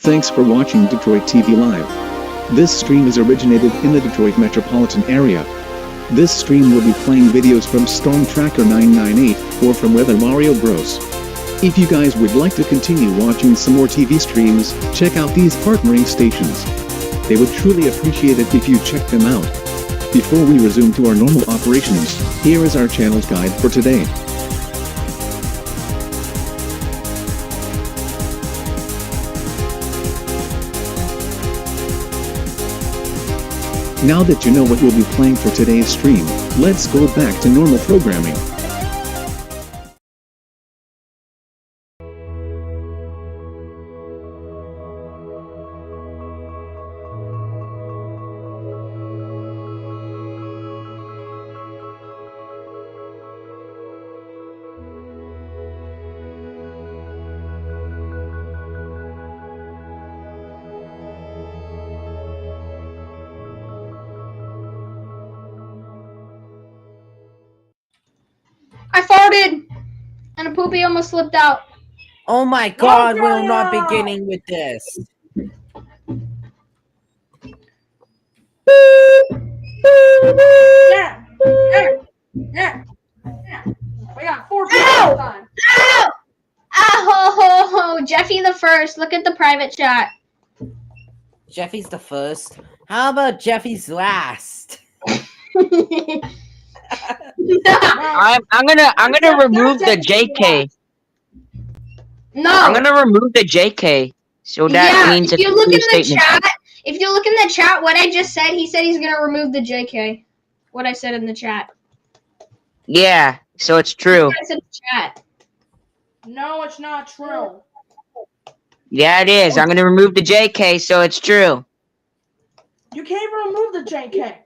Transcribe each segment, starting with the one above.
Thanks for watching Detroit TV Live. This stream is originated in the Detroit metropolitan area. This stream will be playing videos from Storm Tracker 998 or from Weather Mario Bros. If you guys would like to continue watching some more TV streams, check out these partnering stations. They would truly appreciate it if you check them out. Before we resume to our normal operations, here is our channel's guide for today. Now that you know what we'll be playing for today's stream, let's go back to normal programming. I farted! And a poopy almost slipped out. Oh my god, we're not beginning with this. Yeah. We got 4 people this time. Ow! Oh, Jeffy the first. Look at the private chat. Jeffy's the first. How about Jeffy's last? I'm gonna remove the JK. No. I'm gonna remove the JK. So that means if it's you look in the statement. chat, what I just said, he said he's gonna remove the JK. What I said in the chat. Yeah, so it's true. I said in the chat. No, it's not true. Yeah, it is. I'm gonna remove the JK, so it's true. You can't even remove the JK.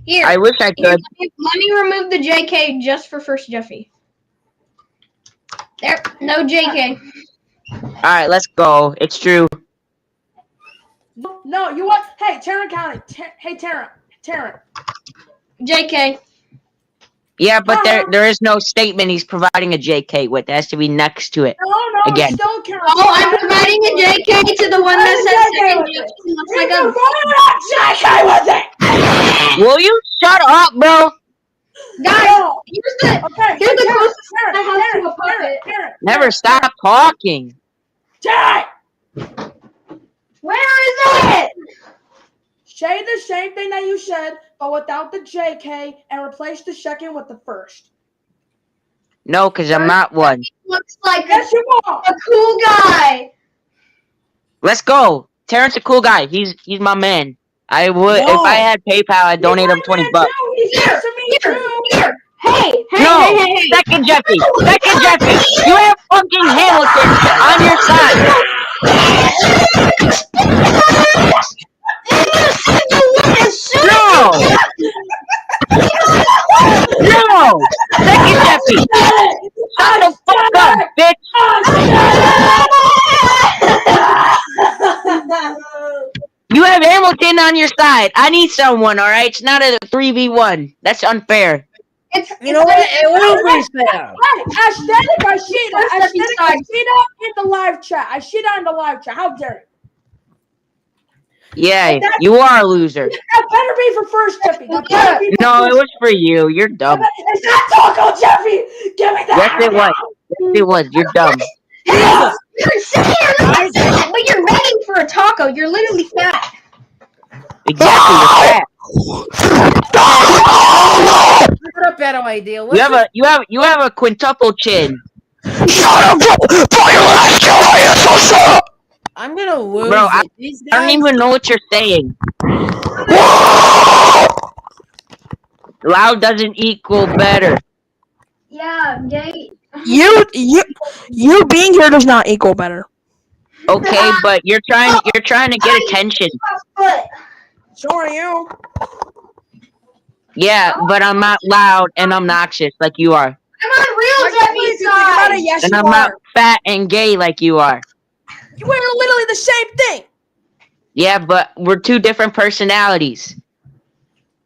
Here. I wish I could. Let me remove the JK just for first Jeffy. There, no JK. Alright, let's go. It's true. No, you what? Hey, Tarrant County. Hey, Tarrant. JK. Yeah, but there is no statement he's providing a JK with. It has to be next to it. No, again. Still Karen. Oh, I'm providing a JK to the one that says second Jeffy looks like a... JK with it! Will you shut up, bro? Guys, here's the closest I have to a puppet. Never stop talking. Tarrant! Where is it? Say the same thing that you said, but without the JK, and replace the second with the first. No, because I'm not one. Looks like Yes, you are. a cool guy. Let's go. Terrence a cool guy. He's my man. I would if I had PayPal, I'd donate him $20. Here. Hey. Second Jeffy. You have fucking Hamilton on your side. No. Second Jeffy. Shut the fuck up, bitch. You have Hamilton on your side. I need someone, alright? It's not a 3v1. That's unfair. You know what? It will be fair. Hey, aesthetic, I see that in the live chat. I see that in the live chat. How dare you? Yeah, you are a loser. That better be for first, Jeffy. No, it was for you. You're dumb. Is that Taco, Jeffy? Give me that. Yes, it was. Yes, it was. You're dumb. Hey, you're sitting here like that, but you're begging for a taco. You're literally fat. Exactly, you're fat. I've got a better idea. You have a quintuple chin. I'm gonna lose. Bro, I don't even know what you're saying. Loud doesn't equal better. Yeah, gay. You being here does not equal better. Okay, but you're trying to get attention. So are you. Yeah, but I'm not loud and obnoxious like you are. I'm on real Jeffy's side. Yes, And you I'm are. not fat and gay like you are. You are literally the same thing. Yeah, but we're two different personalities.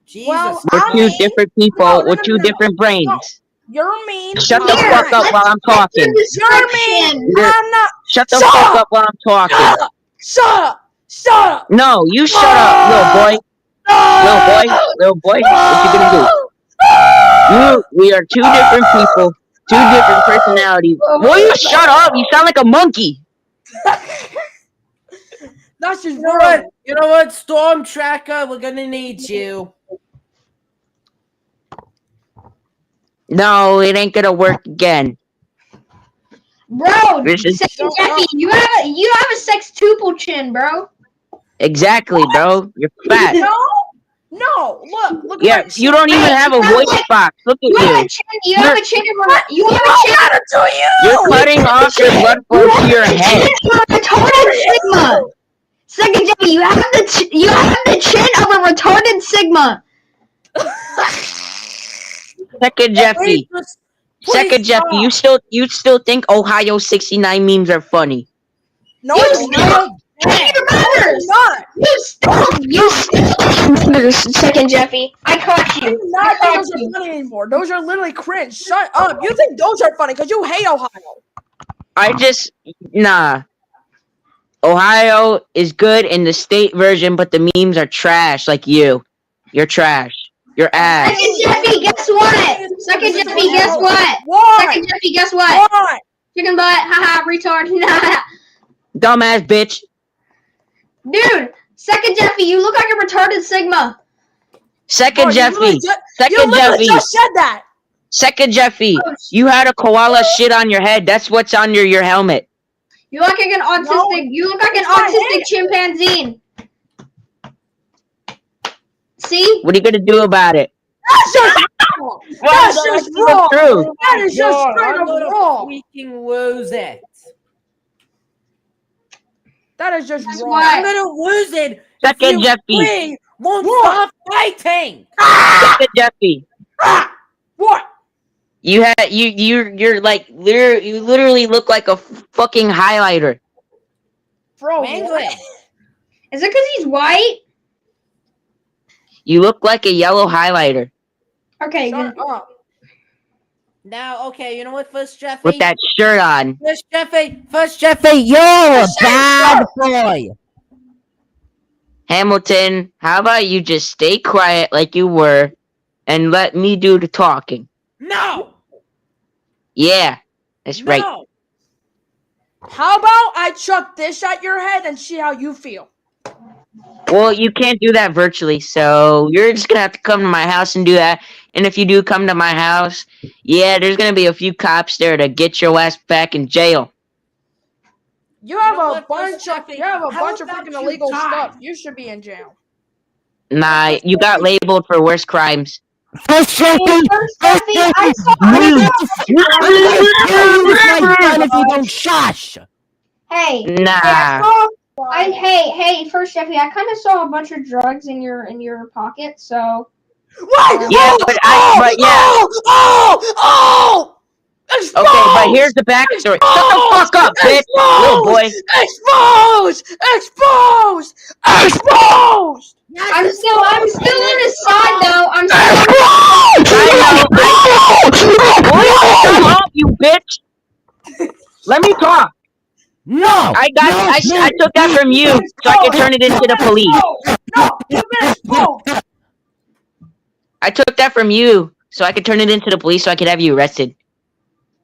Jesus. Well, We're two different people with two different brains. You're mean. Shut the fuck up while I'm talking. You're mean. I'm not. Shut the fuck up while I'm talking. Shut up! Shut up! No, you shut up, little boy. Little boy. What you gonna do? We are two different people, two different personalities. Will you shut up? You sound like a monkey. That's just You know what? You know what, Storm Tracker? We're gonna need you. No, it ain't gonna work again. Bro, This is Second Jeffy, you have a sextuple chin, bro. exactly, bro. You're fat. No, look. Yeah, at my you don't chin. even have a voice box. Look at You have you. a chin. You have a chin. You're cutting off your blood flow to your head. Retarded Sigma. Second Jeffy, you have the chin of a retarded Sigma. Second Jeffy. Second Jeffy, you still think Ohio 69 memes are funny? No, it's not. You still Second Jeffy. I caught you. I not think those are funny anymore. Those are literally cringe. Shut up. You think those are funny because you hate Ohio. Nah. Ohio is good in the state version, but the memes are trash like you. You're trash. You're ass. Second Jeffy, guess what? Second Jeffy, guess what? Why? Second Jeffy, guess what? Why? Chicken butt, haha, retard, nah. Dumbass bitch. Dude, Second Jeffy, you look like a retarded Sigma. Second Jeffy. Second Jeffy. Just said that. Second Jeffy. You had a koala shit on your head. That's what's under your helmet. You look like an autistic. You look like an autistic chimpanzee. See? What are you gonna do about it? That's just wrong. That's just wrong. True. That is just straight up wrong. Freaking lose it. That is just That's wrong. why- I'm gonna lose it. Second You Jeffy. three won't stop fighting. Second Jeffy. What? You're like you literally look like a fucking highlighter. Bro, England. Is it because he's white? You look like a yellow highlighter Okay, shut good. up. Now, okay, you know what, First Jeffy? with that shirt on. First Jeffy, you're a bad boy. Hamilton, how about you just stay quiet like you were and let me do the talking? No. Yeah, that's right. No. How about I chuck this at your head and see how you feel? Well, you can't do that virtually, so you're just gonna have to come to my house and do that. And if you do come to my house, yeah, there's gonna be a few cops there to get your ass back in jail. You have You know a what, bunch First of Jeffy, you have a how bunch of about freaking you illegal die? stuff. You should be in jail. Nah, you got labeled for worse crimes. First Hey, First Jeffy, I saw. if you don't shush. Hey, Nah. hey, First Jeffy, I kind of saw a bunch of drugs in your pocket, so. What? Yeah, but yeah. Exposed! Okay, but here's the backstory. Shut the fuck up, bitch, little boy. Exposed! I'm still on his side though. I'm still. Will you shut up, you bitch? Let me talk. No. I took that from you so I could turn it into the police. No, you've been exposed. I took that from you so I could turn it into the police so I could have you arrested.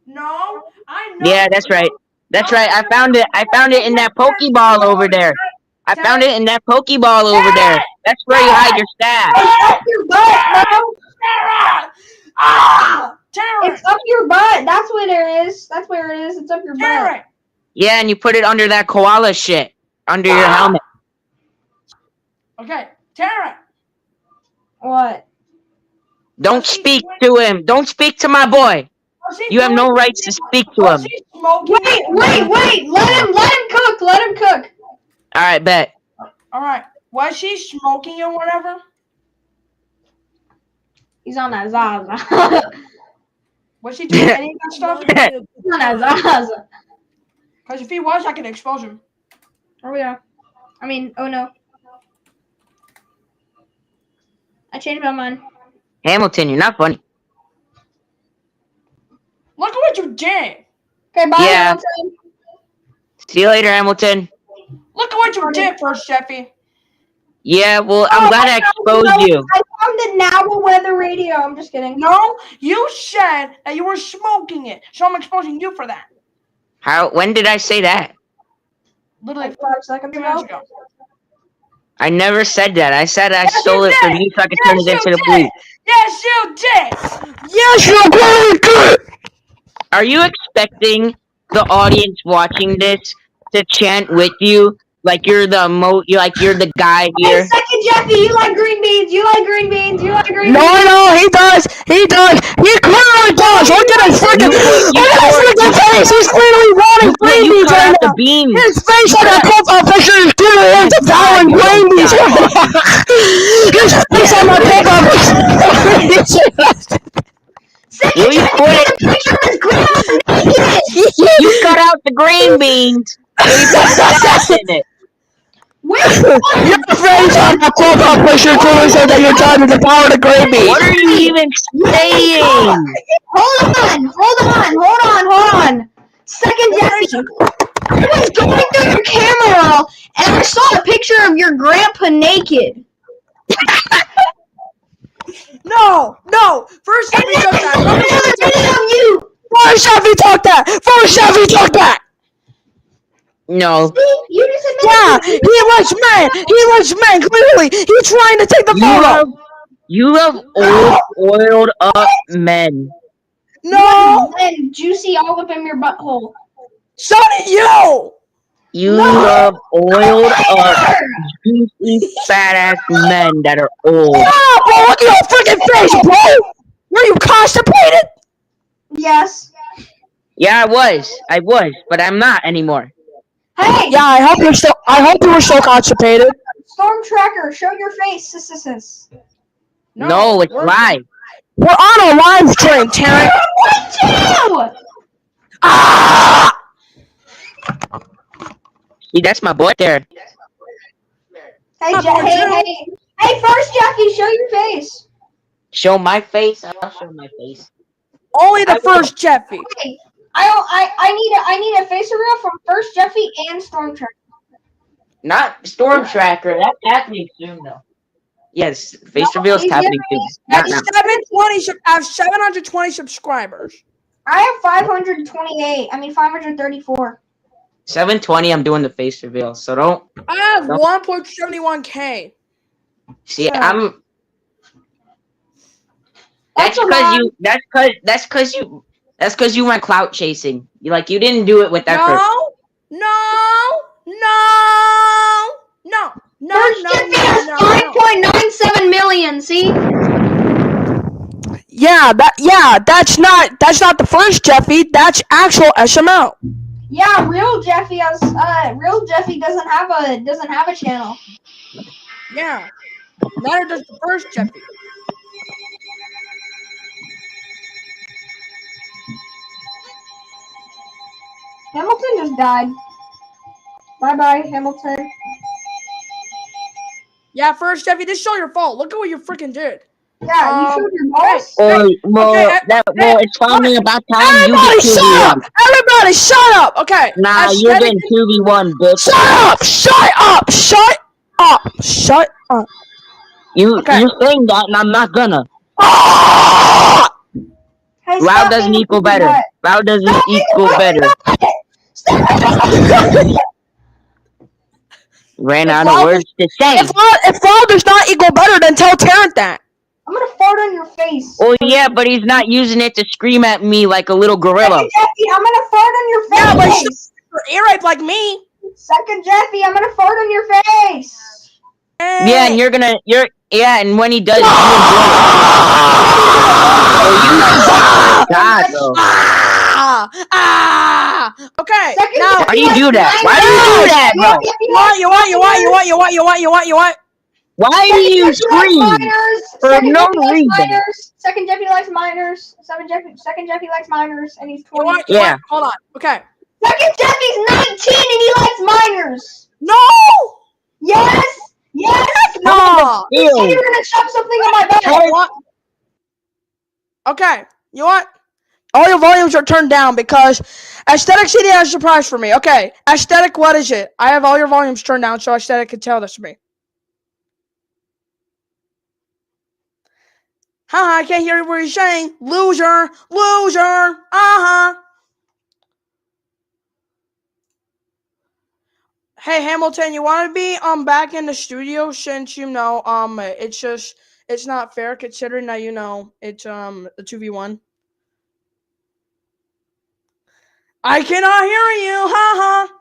No, I know. Yeah, that's right. That's right. I found it in that Pokeball over there. I found it in that Pokeball over there. That's where you hide your stash. It's up your butt, bro. Terrence! It's up your butt. That's what it is. That's where it is. It's up your butt. Terrence! Yeah, and you put it under that koala shit. Under your helmet. Okay, Terrence! What? Don't speak to him. Don't speak to my boy. You have no rights to speak to him. Wait. Let him cook. Let him cook. Alright, bet. Alright, was she smoking or whatever? He's on that Zaza. Was she doing any of that stuff? He's on that Zaza. Because if he was, I could expose him. Oh yeah. I mean, oh no. I changed my mind. Hamilton, you're not funny. Look at what you did! Okay, bye. Yeah. Hamilton. See you later, Hamilton. Look at what what you did first, Jeffy. Yeah, well, I'm glad I exposed you. I found it now with weather radio. I'm just kidding. No, you said that you were smoking it, so I'm exposing you for that. When did I say that? Literally Like 5 seconds 2 minutes ago. ago. I never said that. I said I Yes, stole you it from did. you so I could turn it Yes, into you the police. did. Yes, you did. Yes, you're very good. Are you expecting the audience watching this to chant with you like you're the you're the guy Hey, here? second Jeffy, you like green beans? You like green beans? You like green No, beans? no, he does. He does. He clearly does. Look at his freaking. Look at his freaking face. He's clearly wanting green You beans cut right out now. the beams. His face on that profile picture is clearly My devouring God, green you beans. don't His face on that profile picture. Second Will you Jeffy, quit? the picture of his grandma naked. You cut out the green beans and you put sass in it. Which Your one? face on that profile picture clearly said that you're trying to devour the green beans. What are you even saying? Hold on. Second Jeffy, I was going through your camera roll and I saw a picture of your grandpa naked. No. First, Jeffy took that. Another video of you. First Chevy took that. First Chevy took that. No. You just Yeah, admitted he likes men. He likes men. Clearly, he's trying to take the photo. You love oiled up men. No, and juicy all up in your butthole. so do you. You love oiled up, juicy, fat ass men that are old. Ah, bro, look at your freaking face, bro. Were you constipated? Yes. Yeah, I was, but I'm not anymore. Hey, Yeah, I hope you were still constipated. Storm Tracker, show your face. No, it's live. We're on a live stream, Terrence. What too? Ah! See, that's my boy there. Hey, first Jackie, show your face. Show my face. I'll show my face. Only the first Jeffy. Hey, I need a face reveal from first Jeffy and Storm Tracker. Not Storm Tracker. That's happening soon, though. Yes, face reveal is happening soon. At Not now. 720 subscribers. I have 534. 720. I'm doing the face reveal, so don't. I have 1.71K. See, Yeah. I'm. That's That's a because lot. you. That's because you went clout chasing. You didn't do it with effort. No. First Jeffy has 5.97 million. See? Yeah, that's not the first Jeffy. That's actual SML. Yeah, real Jeffy doesn't have a channel. Yeah. Neither does the first Jeffy. Hamilton just died. Bye, Hamilton. Yeah, first Jeffy, this is all your fault. Look at what you freaking did. Yeah, you showed your balls. It's finally about time you Everybody get shut 2v1. up! Everybody shut up! Okay. Nah, as you're Jeffy- getting 2v1, bitch. Shut up! Shut up! Shut up! Shut up! You Okay. saying that, and I'm not gonna. Ah! Hey, Loud stop doesn't being equal a better. butt. Loud doesn't Stop being equal a better. Ran out of words to say. If loud does not equal better, then tell Terrence that. I'm gonna fart on your face. Oh yeah, but he's not using it to scream at me like a little gorilla. Second Jeffy, I'm gonna fart on your face. Yeah, but you're ear rape like me. Second Jeffy, I'm gonna fart on your face. Yeah, and and when he does, you enjoy it. God, though. Okay. Second Now, Jeffy Why do you do that? likes Why do you do that, bro? minors. Jeffy likes you what? Why do you scream? For no reason. Second Jeffy likes minors. Second Jeffy likes minors, and he's 20. Yeah. Hold on. Okay. Second Jeffy's 19 and he likes minors. No. Yes. No. You said you were gonna shove something in my butt. Okay. You know what? All your volumes are turned down because Aesthetic City has a surprise for me. Okay, Aesthetic, what is it? I have all your volumes turned down so Aesthetic can tell this to me. Haha, I can't hear what you're saying. Loser, loser, uh-huh. Hey Hamilton, you want to be back in the studio since it's not fair considering that it's a 2v1. I cannot hear you, haha.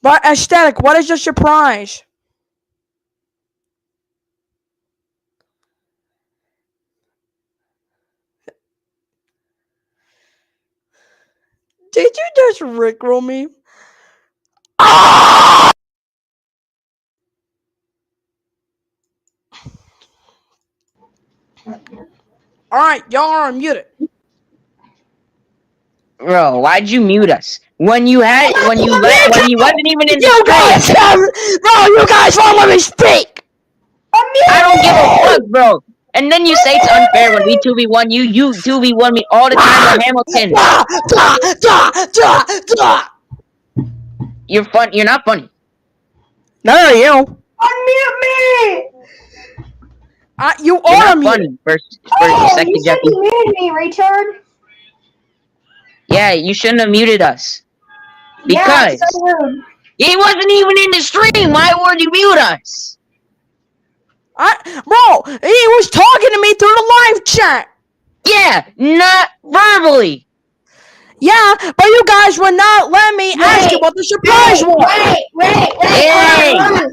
But Aesthetic, what is the surprise? Did you just rickroll me? Ah! Alright, y'all are muted. Bro, why'd you mute us? When you wasn't even in the stream. Bro, you guys won't let me speak! I don't give a fuck, bro. And then you say it's unfair when we 2v1 you 2v1 me all the time with Hamilton. You're fun. You're not funny. No, you. Unmute me! You You're are not funny. First second, you said Jeffy. you muted me, retard. Yeah, you shouldn't have muted us. Because Yeah, it's so rude. he wasn't even in the stream. Why would you mute us? Bro, he was talking to me through the live chat. Yeah, not verbally. Yeah, but you guys would not let me ask you what the surprise was. Wait. Hey. Guys,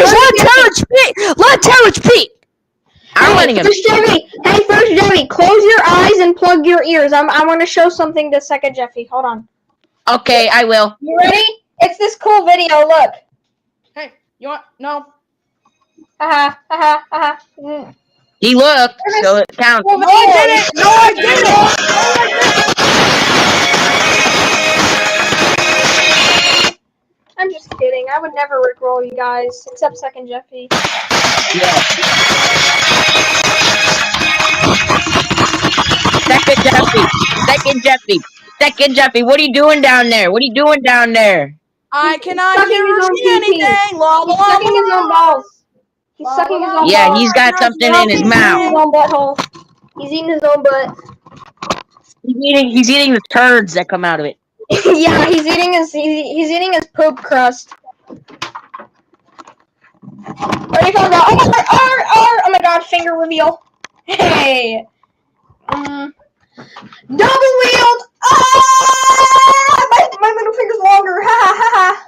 let Terrence speak. Let Terrence speak. I'm letting him. First Jeffy, close your eyes and plug your ears. I want to show something to second Jeffy. Hold on. Okay, I will. You ready? It's this cool video. Look. Hey, you want? No. He looked, so it counts. No, I didn't. I'm just kidding. I would never rickroll you guys, except second Jeffy. Yeah. Second Jeffy, what are you doing down there? I cannot hear or see anything. He's sucking his own balls. He's sucking his own balls. Yeah, he's got something in his mouth. He's eating his own butthole. He's eating his own butt. He's eating the turds that come out of it. Yeah, he's eating his poop crust. What are you talking about? Oh my god, finger reveal. Hey. Double wield! My middle finger's longer. Ha.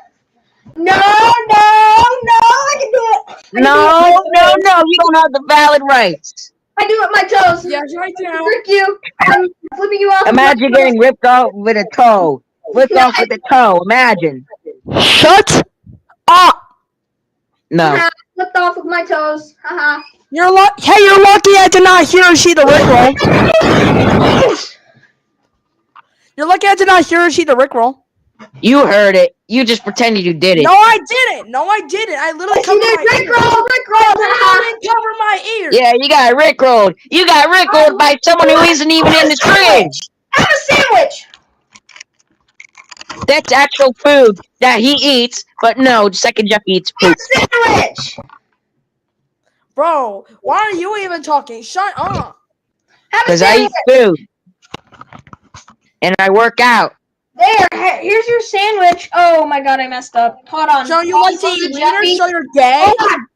No, I can do it. No, you don't have the valid rights. I do it with my toes. Yes, right now. Frick you. I'm flipping you off. Imagine getting ripped off with a toe. Imagine. Shut up. No. Flipped off with my toes. Haha. You're lucky I did not hear or see the rickroll. You're lucky I did not hear or see the rickroll. You heard it. You just pretended you did it. No, I didn't. I literally covered my ears. I didn't cover my ears. Yeah, you got rickrolled. You got rickrolled by someone who isn't even in the stream. Have a sandwich. That's actual food that he eats, but no, second Jeff eats poop. Have a sandwich. Bro, why are you even talking? Shut up. Because I eat food. And I work out. There, here's your sandwich. Oh my god, I messed up. Hold on. So you like to eat wieners, so you're gay? Hold on.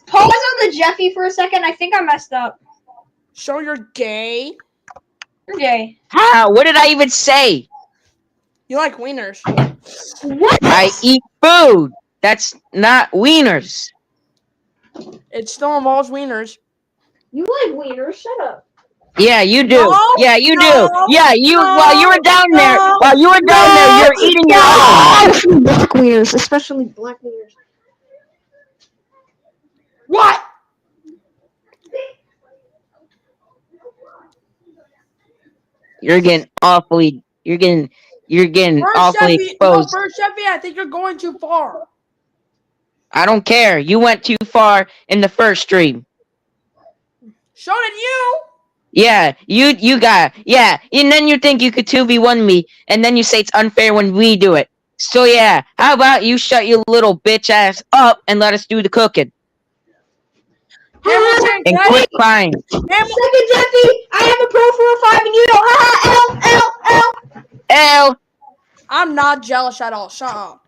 Pause on the Jeffy for a second. I think I messed up. So you're gay? You're gay. How? What did I even say? You like wieners. What? I eat food. That's not wieners. It still involves wieners. You like wieners? Shut up. Yeah, you do. No, Yeah, you do. no, Yeah, while you were down there, no, you're eating your own. Black wieners, especially black wieners. What? You're getting You're getting First, awfully Chevy, no, exposed. first, Chevy, I think you're going too far. I don't care. You went too far in the first stream. So did you. Yeah, you got yeah, and then you think you could 2v1 me, and then you say it's unfair when we do it. So yeah, how about you shut your little bitch ass up and let us do the cooking Hamilton, and can quit I? crying. Second, Jeffy, I have a Pro 405 and you don't. L I'm not jealous at all. Shut up.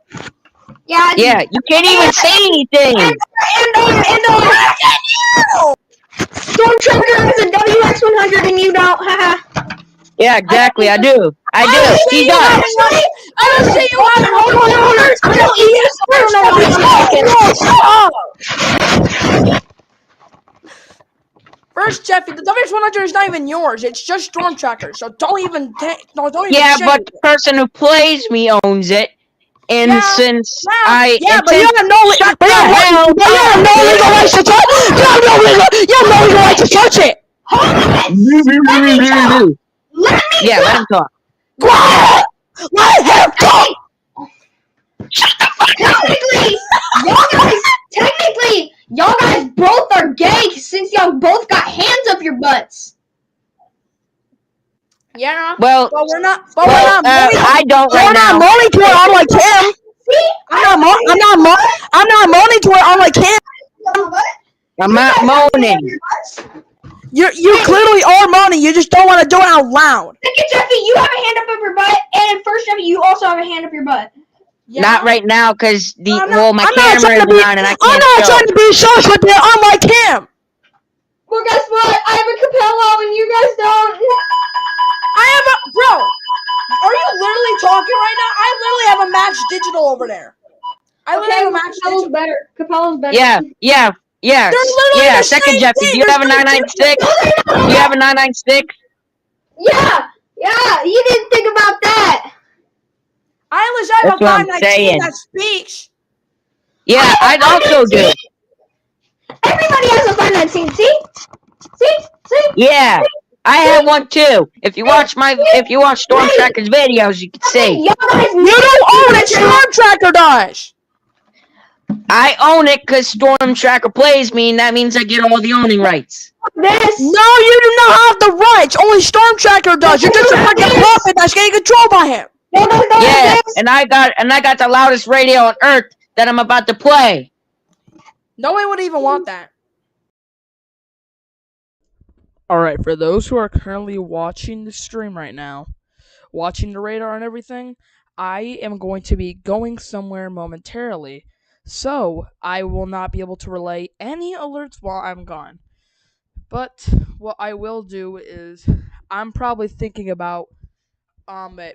Yeah. yeah, you can't even say anything. Storm Tracker has a WX100 and you don't. Haha. Yeah, exactly. I do. I don't see He you does. having. I don't see you having. Hold on. I don't know why you're talking. First, Jeffy, the WX100 is not even yours. It's just Storm Tracker. So don't even Yeah, say but it. the person who plays me owns it, and Yeah, since yeah. I Yeah, and but you since have no, shut but the hell you have no up. legal rights to touch. You have no legal right to touch it. Yeah, let him talk. Quiet. Let him talk. Technically, y'all guys both are gay since y'all both got hands up your butts. Yeah. Well, But we're not. I don't right You're not now. moaning to it unlike him. See? I'm not moaning to it unlike him. I'm not moaning. You clearly are moaning. You just don't want to do it out loud. Second, Jeffy, you have a hand up your butt, and first, Jeffy, you also have a hand up your butt. Yeah. Not right now, because my I'm not camera trying to isn't be. on and I I'm can't not show. trying to be shush with it unlike him. Well, guess what? I have a Capello, and you guys don't. I have a bro. Are you literally talking right now? I literally have a Max Digital over there. I literally have a Max Digital. better. Capello's better. Yeah. They're literally the Second same Jeffy, thing. do you have a 996? Do you have a 996? Yeah, you didn't think about that. I at least have That's a what I'm 519 saying. that speaks. Yeah, I also do. Everybody has a 519. See? Yeah, I have one too. If you watch Storm Tracker's videos, you can see. Y'all guys You don't own it. Storm Tracker does. I own it because Storm Tracker plays me, and that means I get all the owning rights. This. No, you do not have the rights. Only Storm Tracker does. You're just a freaking puppet that's getting controlled by him. Yeah, and I got the loudest radio on Earth that I'm about to play. No one would even want that. Alright, for those who are currently watching the stream right now, watching the radar and everything, I am going to be going somewhere momentarily, so I will not be able to relay any alerts while I'm gone. But what I will do is I'm probably thinking about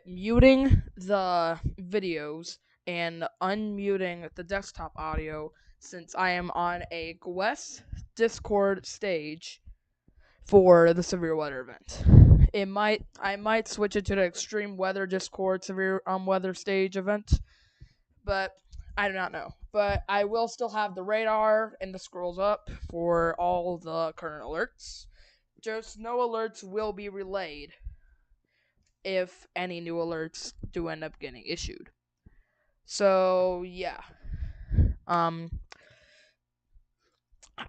muting the videos and unmuting the desktop audio since I am on a GWES Discord stage for the severe weather event. I might switch it to the extreme weather Discord severe weather stage event, but I do not know. But I will still have the radar and the scrolls up for all the current alerts. Just no alerts will be relayed if any new alerts do end up getting issued. So yeah.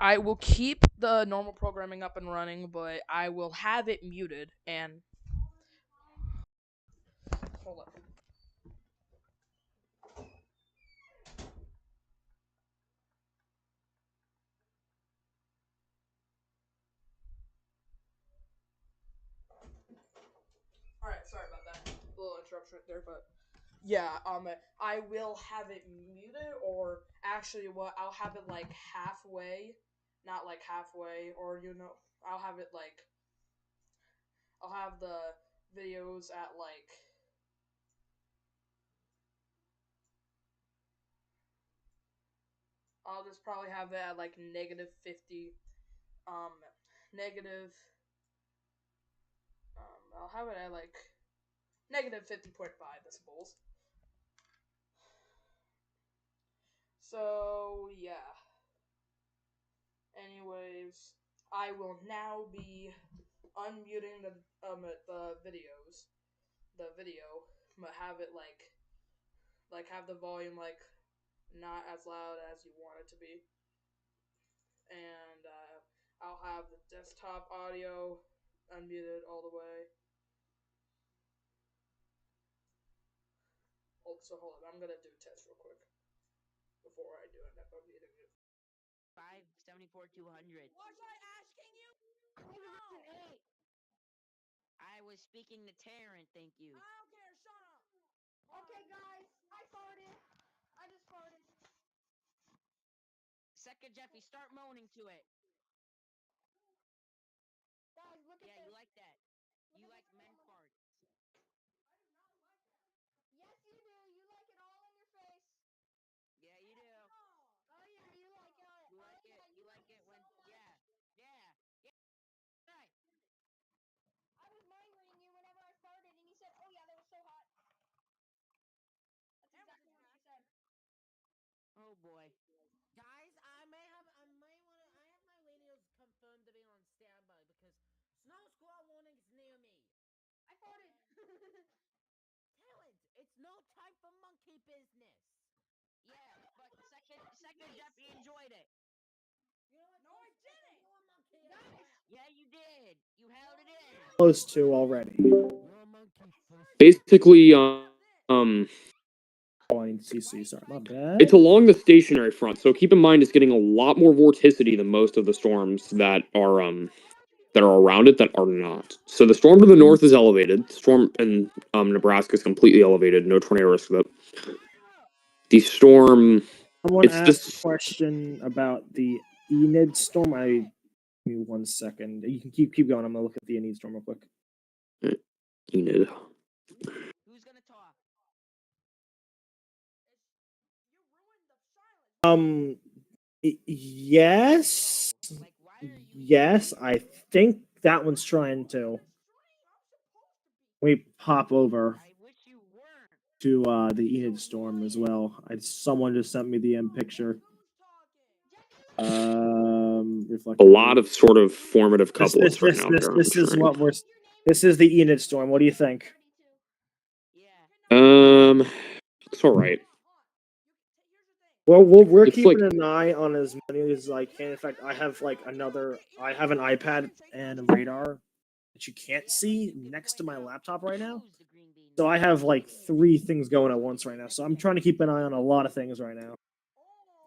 I will keep the normal programming up and running, but I will have it muted and hold up. Alright, sorry about that. A little interruption right there, but yeah, I will have it muted, or actually, I'll have it like halfway, not like halfway, or I'll have it like, I'll have the videos at like, I'll just probably have it at like -50, negative, I'll have it at like -50.5 decibels. So yeah. Anyways, I will now be unmuting the videos, the video but have it like have the volume like not as loud as you want it to be. And I'll have the desktop audio unmuted all the way. So hold on, I'm gonna do a test real quick before I do end up unmuting it. 574 200. Was I asking you? No. I was speaking to Taryn, thank you. I don't care. Shut up. Okay, guys, I farted. I just farted. Second Jeffy, start moaning to it. Guys, look at Yeah, this. you like that. You like men farts. Yes, you do. You like it all in your face. Yeah, you do. Oh yeah, you like it. You like it. You like it when yeah. Right. I was mind reading you whenever I farted, and you said, "Oh yeah, that was so hot." That's exactly what you said. Oh boy. Guys, I have my radios confirmed to be on standby because snow squall warning is near me. I farted. Talent, it's no time for monkey business. Yeah, but second Jeffy enjoyed it. You know what? No, I didn't. You're a monkey. Guys, Yeah, you did. You held it in. Close to already. you're a monkey. Basically, Oh, I need CC. Sorry, my bad. it's along the stationary front, so keep in mind it's getting a lot more vorticity than most of the storms that are around it that are not. So the storm to the north is elevated. The storm in Nebraska is completely elevated. No tornado risk of it. The storm, Someone it's asked a just question about the Enid storm. Give me 1 second. You can keep going. I'm gonna look at the Enid storm real quick. Enid. Who's gonna talk? You ruined the silence. Yes. Like, why are you Yes, I think that one's trying to. We pop over I wish you weren't. to the Enid storm as well. Someone just sent me the picture. Reflect. A lot of sort of formative This couplets right now that are on the this is screen. what we're. This is the Enid storm. What do you think? Yeah. It's all right. Well, we're It's keeping like an eye on as many as I can. In fact, I have I have an iPad and a radar that you can't see next to my laptop right now. So I have like 3 things going at once right now. So I'm trying to keep an eye on a lot of things right now.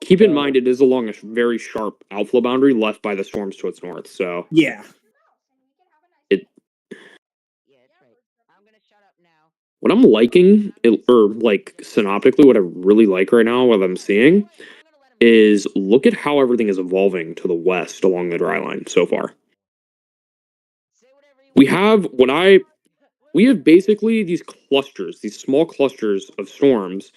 keep in mind it is along a very sharp outflow boundary left by the storms to its north. So Yeah. it Yeah, that's right. I'm gonna shut up now. what I'm liking, or like synoptically, what I really like right now, what I'm seeing, is look at how everything is evolving to the west along the dry line so far. We have we have basically these clusters, these small clusters of storms.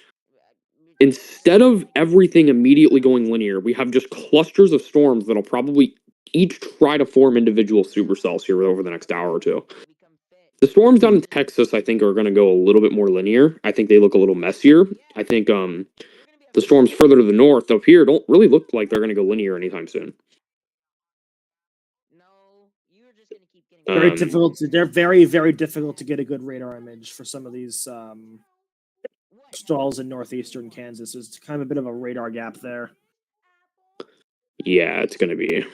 Instead of everything immediately going linear, we have just clusters of storms that'll probably each try to form individual supercells here over the next hour or two. The storms down in Texas, I think, are going to go a little bit more linear. I think they look a little messier. I think the storms further to the north up here don't really look like they're going to go linear anytime soon. No, you're just gonna keep getting Very difficult. They're very difficult to get a good radar image for some of these stalls in northeastern Kansas. There's kind of a bit of a radar gap there. Yeah, it's gonna be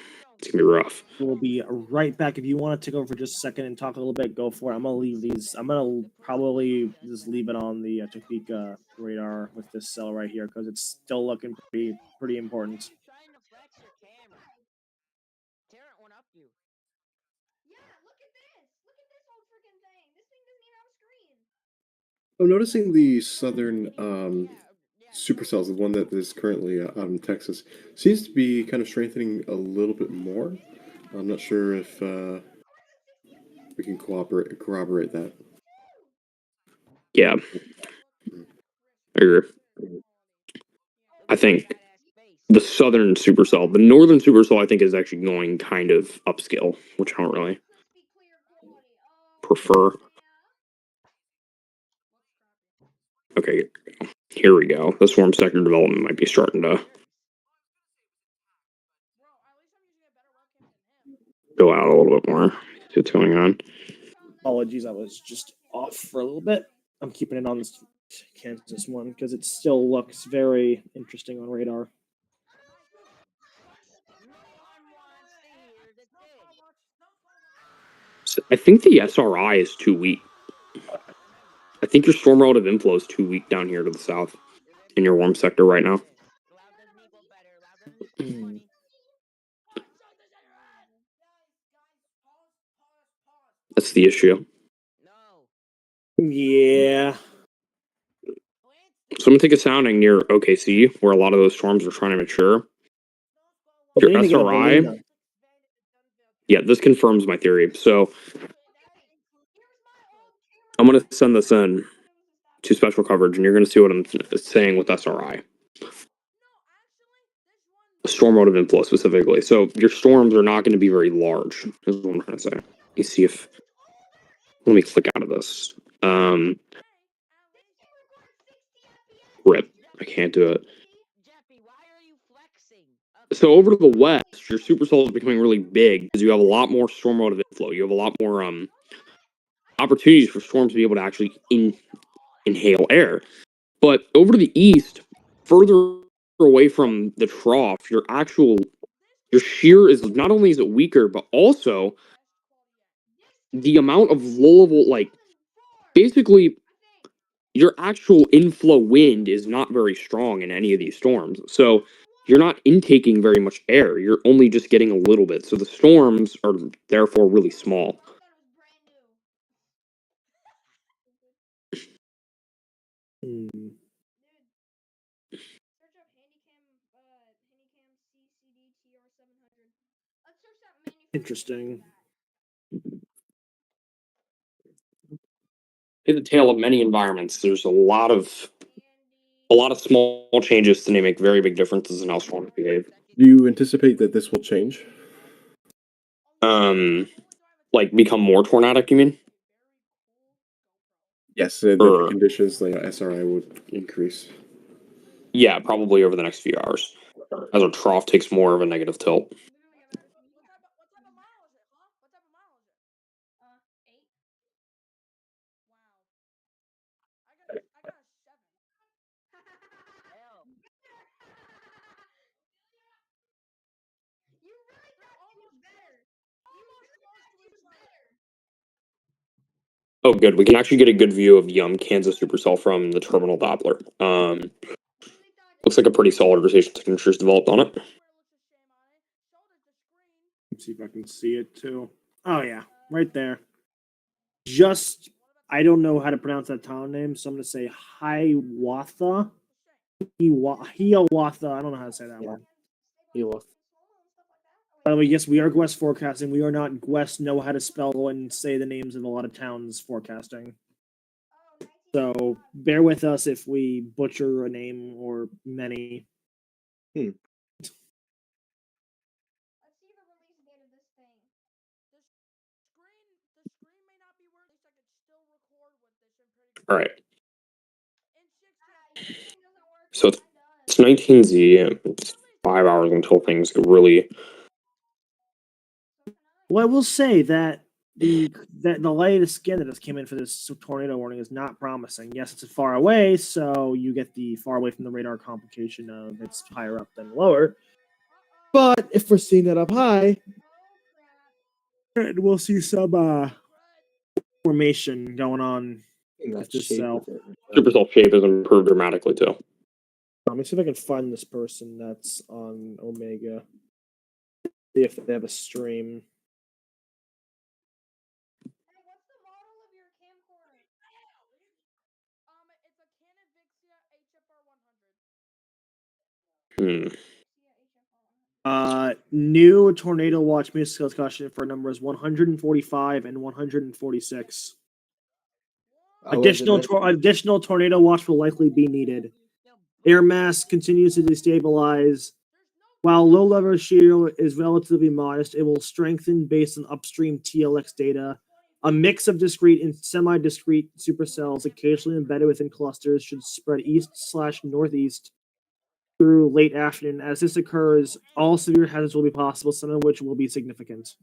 rough. We'll be right back. If you want to take over for just a second and talk a little bit, go for it. I'm gonna leave these. I'm gonna probably just leave it on the Topeka radar with this cell right here because it's still looking pretty important. Trying to flex your camera. Tarrant one up you. Yeah, look at this. Look at this whole freaking thing. This thing doesn't even have a screen. I'm noticing the southern supercells, the one that is currently out in Texas, seems to be kind of strengthening a little bit more. I'm not sure if we can corroborate that. Yeah, I agree. I think the southern supercell, the northern supercell, I think is actually going kind of upscale, which I don't really prefer. Okay, here we go. The swarm sector development might be starting to go out a little bit more. See what's going on. Apologies, I was just off for a little bit. I'm keeping it on this Kansas one because it still looks very interesting on radar. I think the SRI is too weak. I think your storm relative inflow is too weak down here to the south in your warm sector right now. That's the issue. Yeah. So I'm gonna take a sounding near OKC, where a lot of those storms are trying to mature. Well, Your they need to get a SRI. Belina. Yeah, this confirms my theory. So I'm gonna send this in to special coverage, and you're gonna see what I'm saying with SRI. Storm mode of inflow specifically. So your storms are not going to be very large, is what I'm trying to say. Let me see if. Let me click out of this. Rip. I can't do it. So over to the west, your supercell is becoming really big because you have a lot more storm mode of inflow. You have a lot more opportunities for storms to be able to actually inhale air. But over to the east, further away from the trough, your shear is not only is it weaker, but also the amount of lullable, like basically your actual inflow wind is not very strong in any of these storms. So you're not intaking very much air. You're only just getting a little bit. So the storms are therefore really small. Interesting. In the tale of many environments, there's a lot of small changes to make very big differences in how storms behave. Do you anticipate that this will change? Like become more tornadic, you mean? Yes, the conditions like SRI would increase. Yeah, probably over the next few hours, as our trough takes more of a negative tilt. Oh, good. We can actually get a good view of the Kansas supercell from the terminal Doppler. Looks like a pretty solid rotation signature's developed on it. Let's see if I can see it too. Oh yeah, right there. Just I don't know how to pronounce that town name, so I'm gonna say Hiawatha. Hiawatha. I don't know how to say that one. Hiawatha. By the way, yes, we are Gwest forecasting. We are not Gwest know how to spell and say the names of a lot of towns forecasting. So bear with us if we butcher a name or many. All right. So it's 19Z. It's 5 hours until things get really. Well, I will say that the latest skin that just came in for this tornado warning is not promising. Yes, it's far away, so you get the far away from the radar complication of it's higher up than lower. But if we're seeing that up high, we'll see some formation going on with this cell. Supercell shape has improved dramatically too. Let me see if I can find this person that's on Omega. See if they have a stream. New tornado watch music discussion for numbers 145 and 146. Additional tornado watch will likely be needed. Air mass continues to destabilize. While low level shear is relatively modest, it will strengthen based on upstream TLX data. A mix of discrete and semi-discrete supercells occasionally embedded within clusters should spread east/northeast through late afternoon. As this occurs, all severe hazards will be possible, some of which will be significant.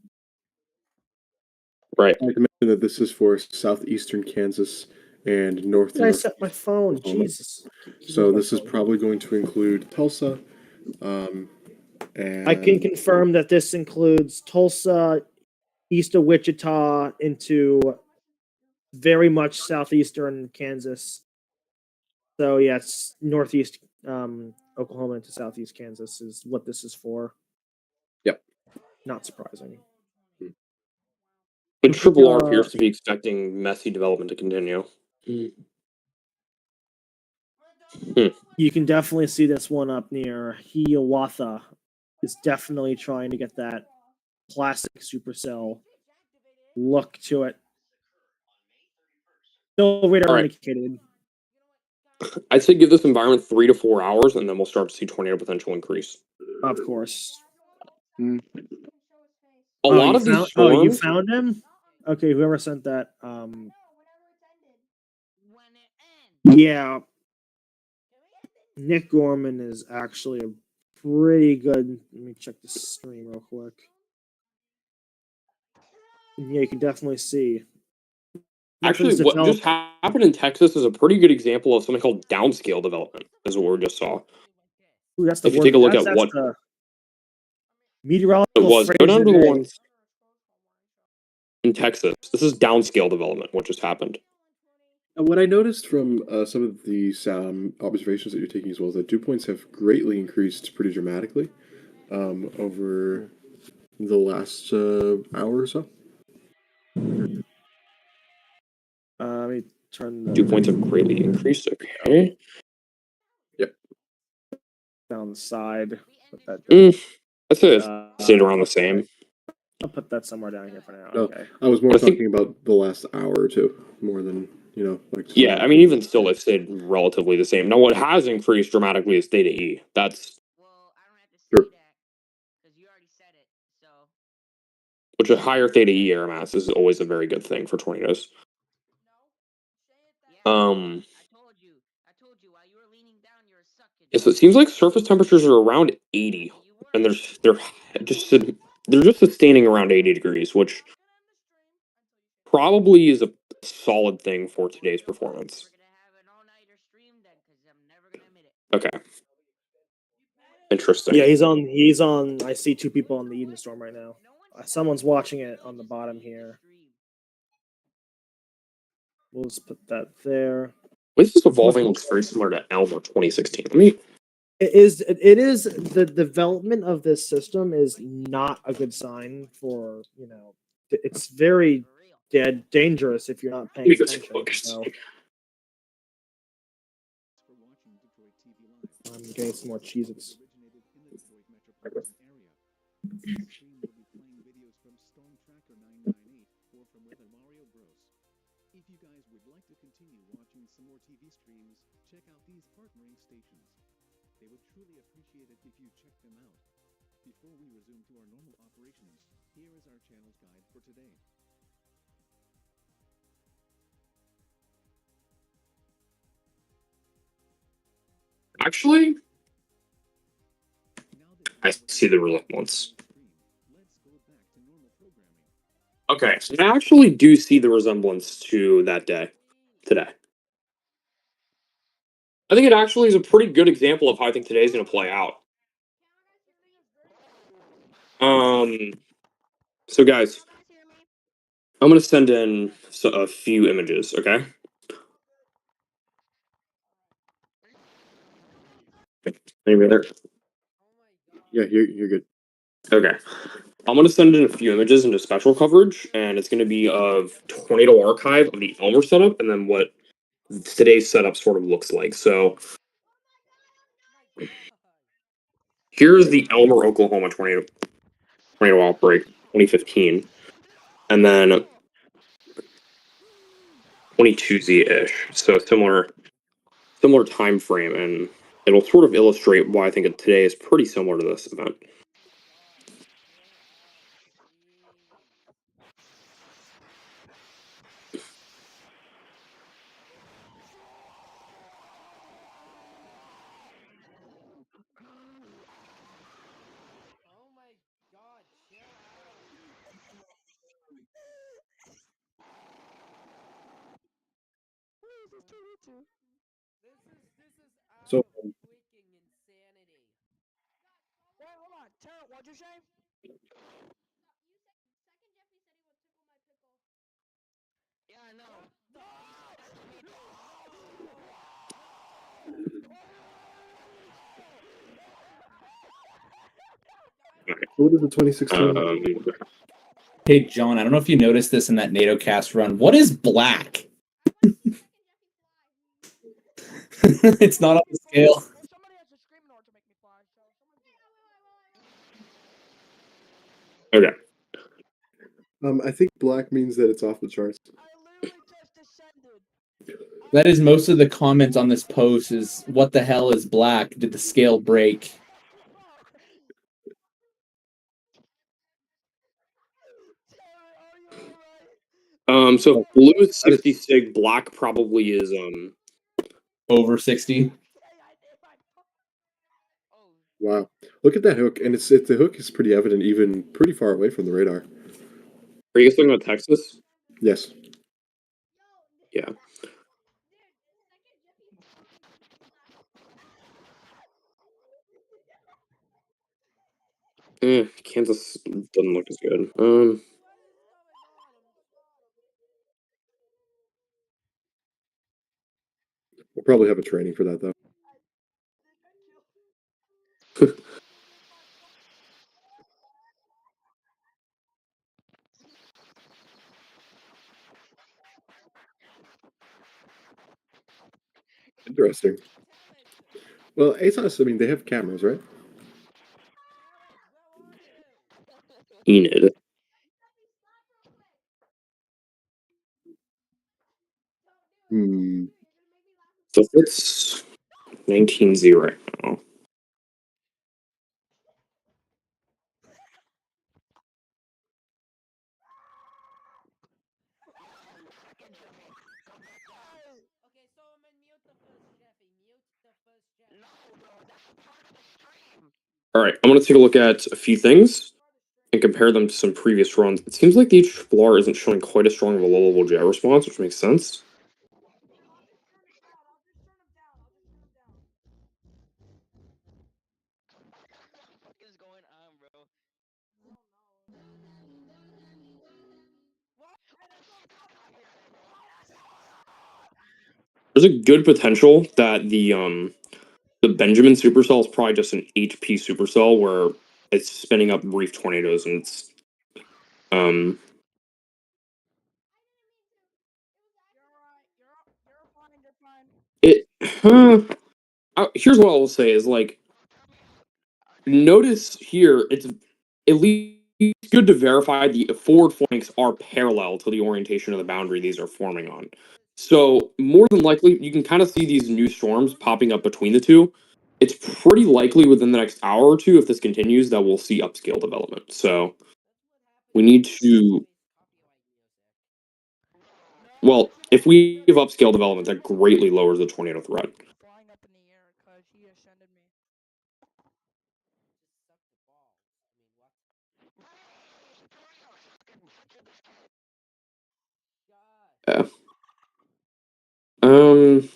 Right. I'd like to mention that this is for southeastern Kansas and north Did and I set my phone? Oklahoma. Jesus. So this is probably going to include Tulsa, and I can confirm that this includes Tulsa, east of Wichita, into very much southeastern Kansas. So yes, northeast Oklahoma into southeast Kansas is what this is for. Yep. Not surprising. But Triple R appears to be expecting messy development to continue. You can definitely see this one up near Hiawatha. Is definitely trying to get that classic Supercell look to it. Still radar All right. indicated. I'd say give this environment 3 to 4 hours, and then we'll start to see tornado potential increase. Of course. A lot of these storms. Oh, you found him? Okay, whoever sent that. Yeah. Nick Gorman is actually a pretty good. Let me check the stream real quick. Yeah, you can definitely see. Actually, what just happened in Texas is a pretty good example of something called downscale development, is what we just saw. Ooh, that's the If you word. take a look That's at what the meteorological it was, phrase go down of to the day. ones in Texas. This is downscale development, what just happened. What I noticed from some of these observations that you're taking as well is that dew points have greatly increased pretty dramatically over the last hour or so. Let me turn the Dew points have greatly increased. Okay. Yep. down the side. Put that down. I'd say it stayed around the same. I'll put that somewhere down here for now. No, Okay. I was more talking about the last hour or two, more than like. Yeah, I mean, even still, it stayed relatively the same. Now, what has increased dramatically is theta E. That's Sure. which a higher theta E air mass is always a very good thing for tornadoes. Yeah, so it seems like surface temperatures are around 80, and they're just sustaining around 80 degrees, which probably is a solid thing for today's performance. Okay. Interesting. Yeah, he's on. I see two people on the Eden Storm right now. Someone's watching it on the bottom here. We'll just put that there. This is evolving looks very similar to Elm of 2016. It is the development of this system is not a good sign for it's very dangerous if you're not paying attention. So. I'm getting some more Cheez-Its. If you guys would like to continue watching some more TV streams, check out these partnering stations. They would truly appreciate it if you check them out. Before we resume to our normal operations, here is our channel's guide for today. Actually, I see the resemblance. Okay, so I actually do see the resemblance to that day, today. I think it actually is a pretty good example of how I think today is going to play out. So guys, I'm going to send in a few images, okay? Maybe there. Yeah, you're good. Okay. I'm going to send in a few images into special coverage, and it's going to be of Tornado Archive of the Elmer setup, and then what today's setup sort of looks like. So here's the Elmer, Oklahoma tornado outbreak, 2015, and then 22Z-ish. So similar time frame, and it'll sort of illustrate why I think today is pretty similar to this event. So freaking insanity. Wait, hold on. Tara, what'd you say? Yeah, I know. what is the 2016? Hey, John, I don't know if you noticed this in that NATO cast run. What is black? It's not on the scale. Well, somebody has to scream in order to make me fly. So Okay. I think black means that it's off the charts. I literally just descended. That is most of the comments on this post is, what the hell is black? Did the scale break? So blue is 60 sig, black probably is Over 60? Wow, look at that hook, and the hook is pretty evident, even pretty far away from the radar. Are you guys talking about Texas? Yes. Yeah. Kansas doesn't look as good. We'll probably have a training for that though. Interesting. Well, ASOS, I mean, they have cameras, right? Enid. Hmm. So it's 19-0 right now. Okay, so I'm gonna mute the first Jeffy. Mute the first Jeffy. All right, I'm going to take a look at a few things and compare them to some previous runs. It seems like the Explorer isn't showing quite as strong of a low-level jet response, which makes sense. What is going on, bro? There's a good potential that the Benjamin supercell is probably just an HP supercell where it's spinning up brief tornadoes and it's it here's what I'll say is like notice here it's at least good to verify the forward flanks are parallel to the orientation of the boundary these are forming on. So more than likely you can kind of see these new storms popping up between the two. It's pretty likely within the next hour or two if this continues that we'll see upscale development. So we need to well, if we have upscale development that greatly lowers the tornado threat. Flying up in the air because he ascended me. Yeah. Um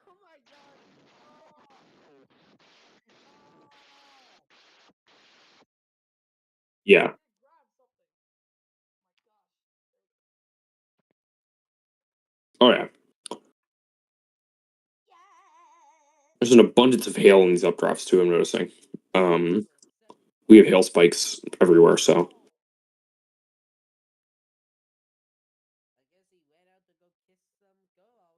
Oh my god. yeah. Oh yeah. There's an abundance of hail in these updrafts too, I'm noticing. We have hail spikes everywhere, so I guess he went out to go kiss some girls.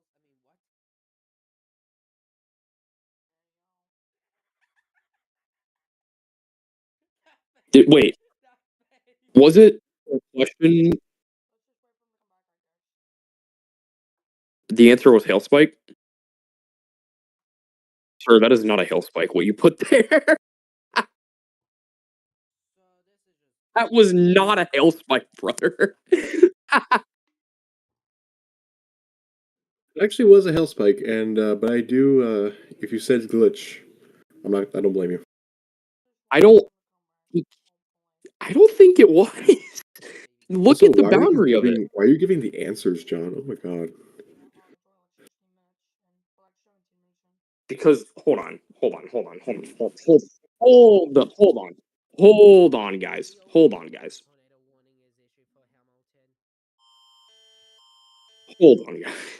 I mean, what? wait, was it a question? The answer was hail spike? Sir, that is not a hail spike. What you put there? That was not a hail spike, brother. It actually was a hail spike, and but I do. If you said glitch, I don't blame you. I don't. I don't think it was. Look Also, at the boundary of it. why are you giving the answers, John? Oh my god. Because hold on, guys. Hold on, guys. Hold on, guys.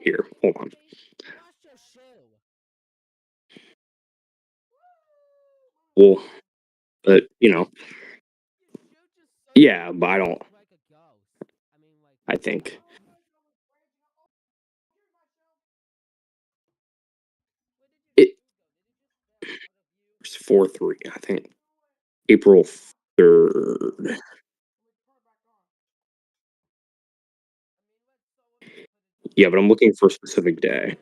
Here, hold on. Well, but yeah, but I don't. I think it. It's 4-3. I think April 3rd. Yeah, but I'm looking for a specific day.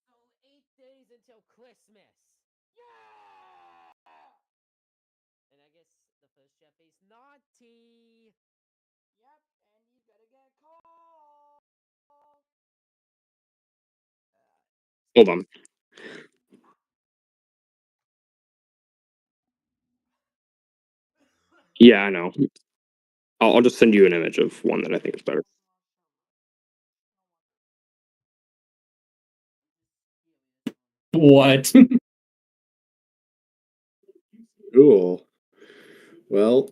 So 8 days until Christmas. And I guess the first chef is naughty. Hold on. Yeah, I know. I'll just send you an image of one that I think is better. What? Cool. Well,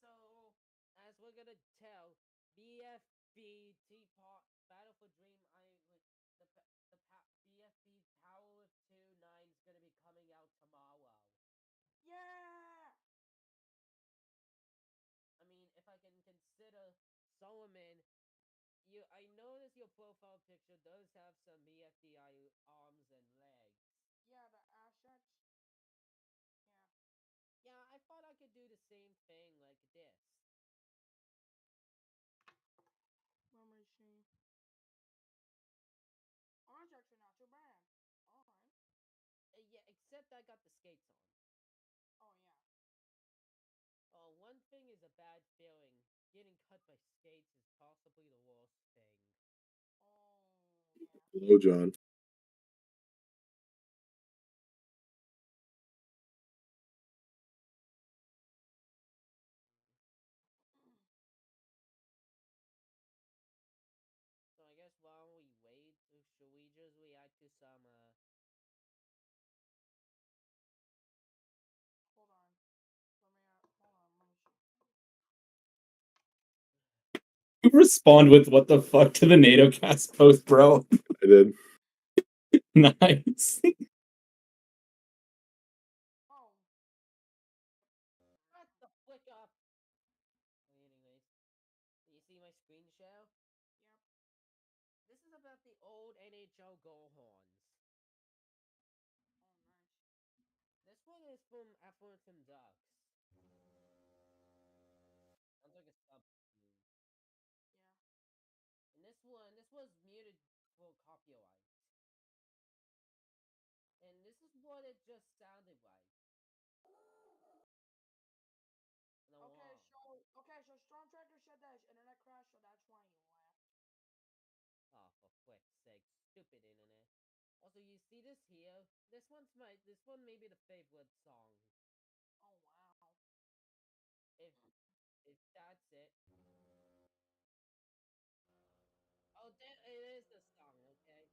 So, as we're gonna tell, BFB Teapot Battle for Dream Island, BFB Power of 2-9 is gonna be coming out tomorrow. I mean, if I can consider Solomon, I notice your profile picture does have some BFDI arms and legs. Yeah, I thought I could do the same thing like this. Yeah, except I got the skates on. Oh, one thing is a bad feeling. Getting cut by skates is possibly the worst thing. hello, John. So I guess while we wait, should we just react to some You respond with what the fuck to the NATO cast post, bro. I did. Nice. Shut the flick up! Anyways, do you see my screen share? This is about the old NHL goal horns. This one is from Afroton Ducks. Sounds like a sub. And this was muted for copyright. And this is what it just sounded like. Oh, for flick's sake, stupid internet. Also, you see this here? This one may be the favorite song. If that's it. Oh, it is the song, okay?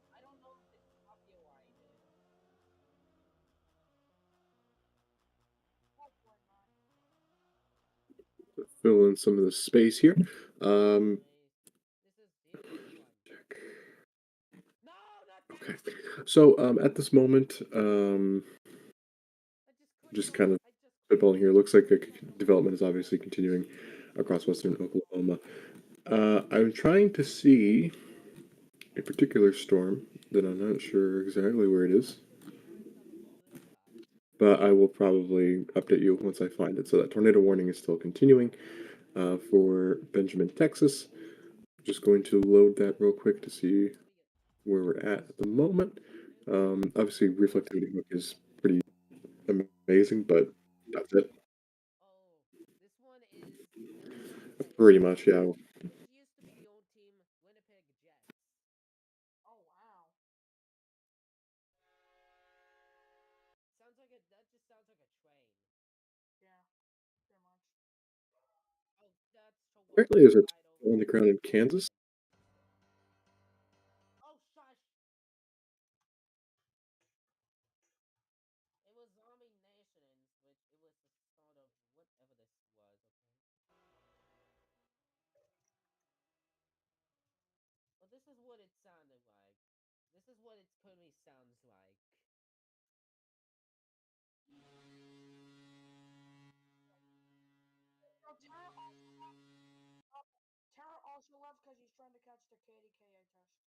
I don't know if it's copyrighted. fill in some of the space here. Okay. So at this moment, just kind of spitballing here. Looks like development is obviously continuing across western Oklahoma. I'm trying to see a particular storm that I'm not sure exactly where it is, but I will probably update you once I find it. So that tornado warning is still continuing for Benjamin, Texas. Just going to load that real quick to see where we're at the moment. Obviously, reflectivity hook is pretty amazing, but that's it. Pretty much, yeah. Oh wow. That just sounds like a train. Yeah, pretty much. Oh, that's Apparently, there's a tornado on the ground in Kansas. Oh, shush! It was Zombie Nations, which it was the start of whatever this was, okay? Well, this is what it sounded like. This is what it currently sounds like. So Tara also left because he's trying to catch the KDKA test.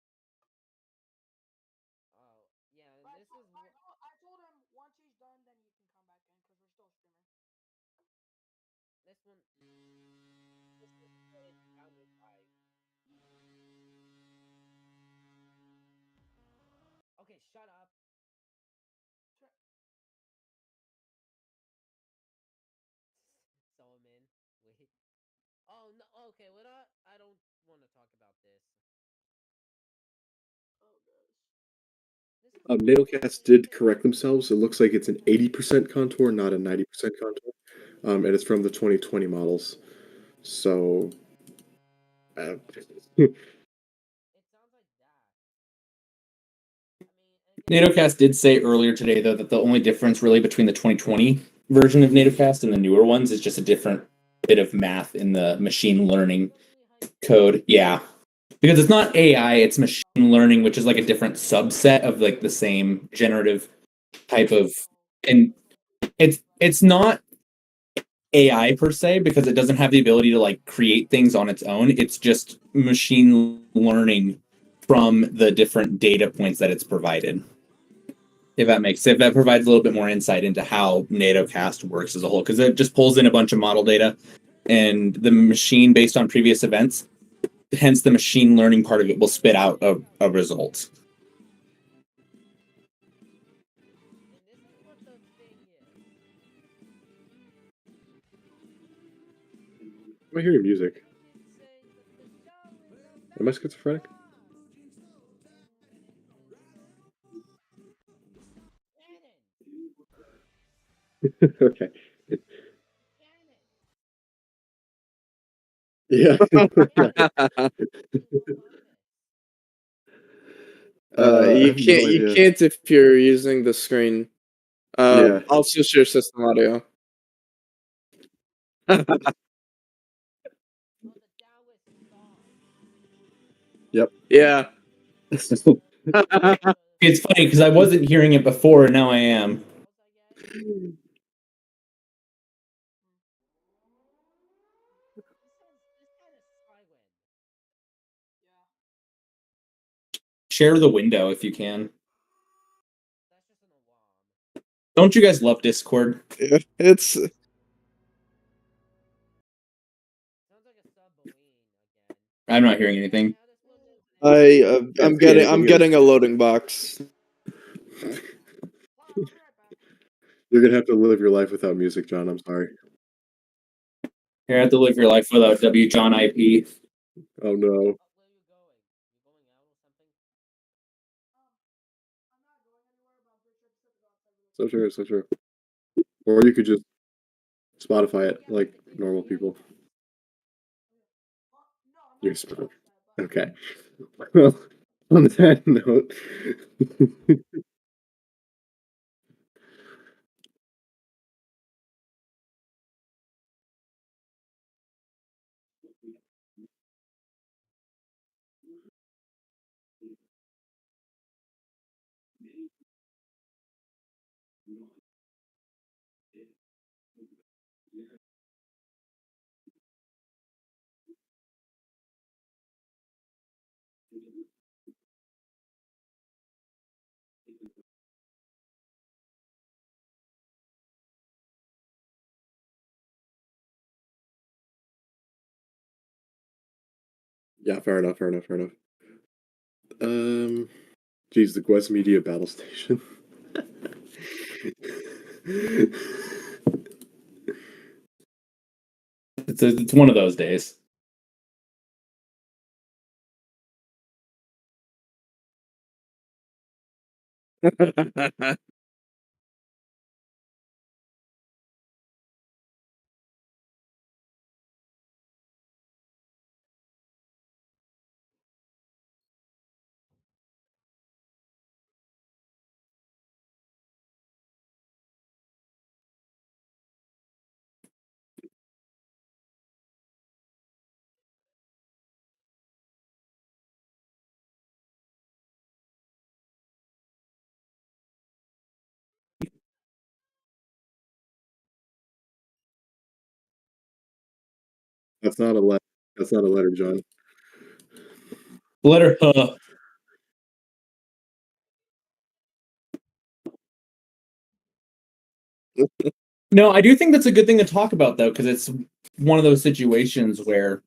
Oh, yeah, But this is what. I told him once he's done, then he can come back in because we're still streaming. This one. This is what it sounded like. Okay, shut up. So I'm in. Wait. Oh no. Okay, well, I don't want to talk about this. Oh, guys. NatoCast did correct themselves. It looks like it's an 80% contour, not a 90% contour. And it's from the 2020 models. So, It sounds like that. I mean, NatoCast did say earlier today, though, that the only difference really between the 2020 version of NatoCast and the newer ones is just a different bit of math in the machine learning code. Yeah. Because it's not AI, it's machine learning, which is like a different subset of like the same generative type of, and it's not AI per se because it doesn't have the ability to like create things on its own. It's just machine learning from the different data points that it's provided. If that provides a little bit more insight into how NatoCast works as a whole, because it just pulls in a bunch of model data and the machine based on previous events, hence the machine learning part of it will spit out a result. and this is what the thing is. am I hearing music? Am I schizophrenic? Okay. Yeah. You I have no can't you idea. can't if you're using the screen. Yeah. I'll switch your system audio. Yep. Yeah. It's funny because I wasn't hearing it before, and now I am. Share the window if you can. Don't you guys love Discord? Yeah, it's I'm not hearing anything. I'm getting a loading box. You're gonna have to live your life without music, John. I'm sorry. You have to live your life without W. John IP. Oh no. So true, so true. Or you could just Spotify it like normal people. You're smart. Okay. Well, on that note. Yeah, fair enough. Geez, the Quest Media Battle Station. It's one of those days. That's not a letter. That's not a letter, John. Letter No, I do think that's a good thing to talk about though, because it's one of those situations where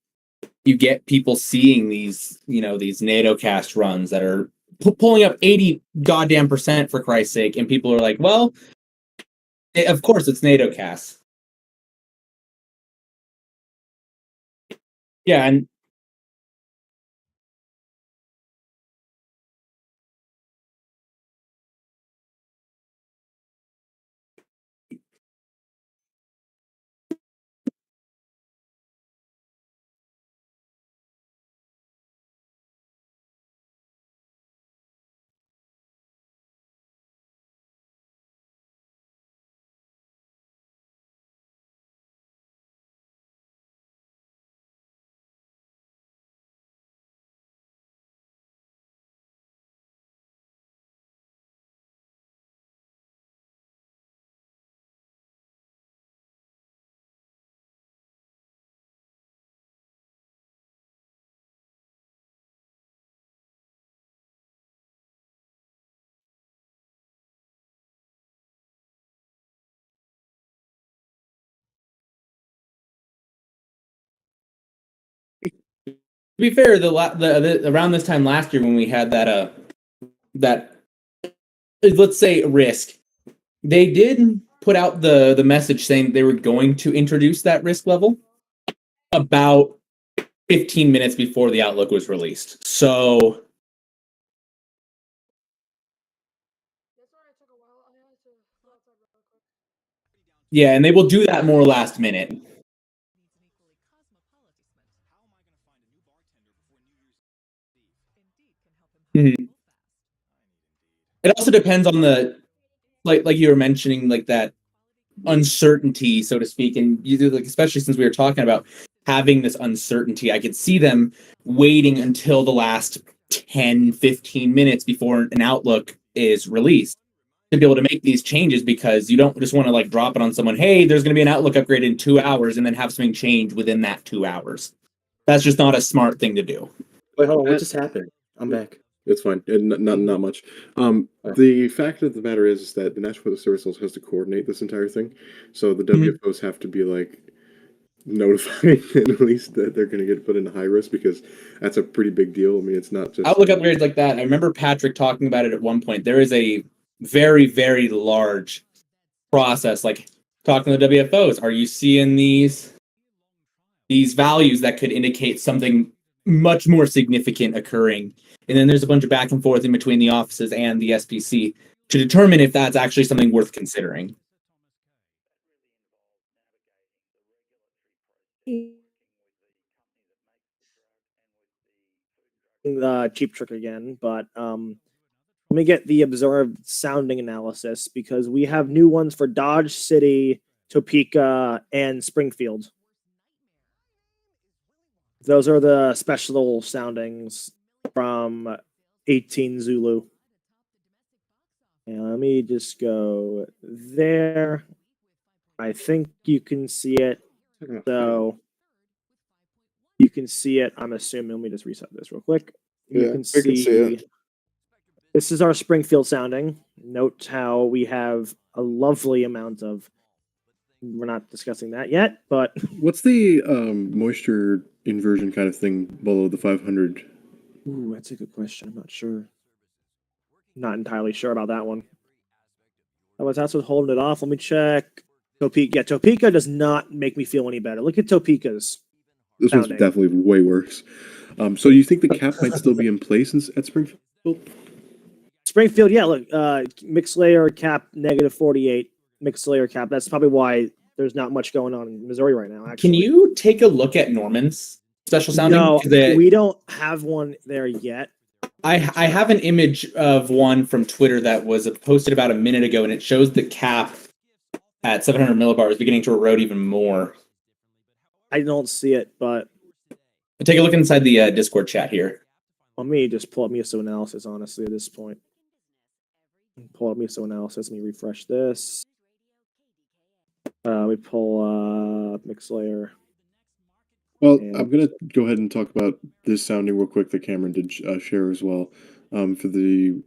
you get people seeing these, these NATO cast runs that are pulling up 80 goddamn percent for Christ's sake, and people are like, well, of course it's NATO cast. Yeah, and to be fair, around this time last year when we had that let's say risk, they did put out the message saying they were going to introduce that risk level about 15 minutes before the Outlook was released. So yeah, and they will do that more last minute. Mhm. It also depends on the like you were mentioning, like that uncertainty, so to speak, and you do, like, especially since we were talking about having this uncertainty, I could see them waiting until the last 10-15 minutes before an Outlook is released to be able to make these changes, because you don't just want to like drop it on someone, hey, there's going to be an Outlook upgrade in 2 hours, and then have something change within that 2 hours. That's just not a smart thing to do. Wait, hold on. What just happened? I'm back. It's fine. Not much. The fact of the matter is that the National Weather Service has to coordinate this entire thing, so the WFOs have to be like notified at least that they're going to get put into high risk, because that's a pretty big deal. I mean, it's not just Outlook upgrades like that. I remember Patrick talking about it at one point. There is a very, very large process, like talking to the WFOs. Are you seeing these values that could indicate something much more significant occurring? And then there's a bunch of back and forth in between the offices and the SPC to determine if that's actually something worth considering. Cheap Trick again, but let me get the observed sounding analysis, because we have new ones for Dodge City, Topeka, and Springfield. Those are the special soundings from 18 Zulu. And let me just go there. I think you can see it. So you can see it, I'm assuming. Let me just reset this real quick. You Yeah, can I can see it. This is our Springfield sounding. Note how we have a lovely amount of we're not discussing that yet, but What's the moisture inversion kind of thing below the 500? ooh, that's a good question. I'm not sure. Not entirely sure about that one. That's what's holding it off. Let me check. Topeka. Yeah, Topeka does not make me feel any better. Look at Topeka's. This one's sounding. definitely way worse. So you think the cap might still be in place at Springfield? Springfield, yeah, look, mixed layer cap -48, mixed layer cap. That's probably why there's not much going on in Missouri right now, actually. Can you take a look at Norman's special sounding? No, 'Cause it- we don't have one there yet. I have an image of one from Twitter that was posted about a minute ago, and it shows the cap at 700 millibars beginning to erode even more. I don't see it, but Take a look inside the Discord chat here. let me just pull up Miso analysis, honestly, at this point. Pull up Miso analysis. Let me refresh this. We pull up mixed layer. Well, And- I'm going to go ahead and talk about this sounding real quick that Cameron did share as well. For the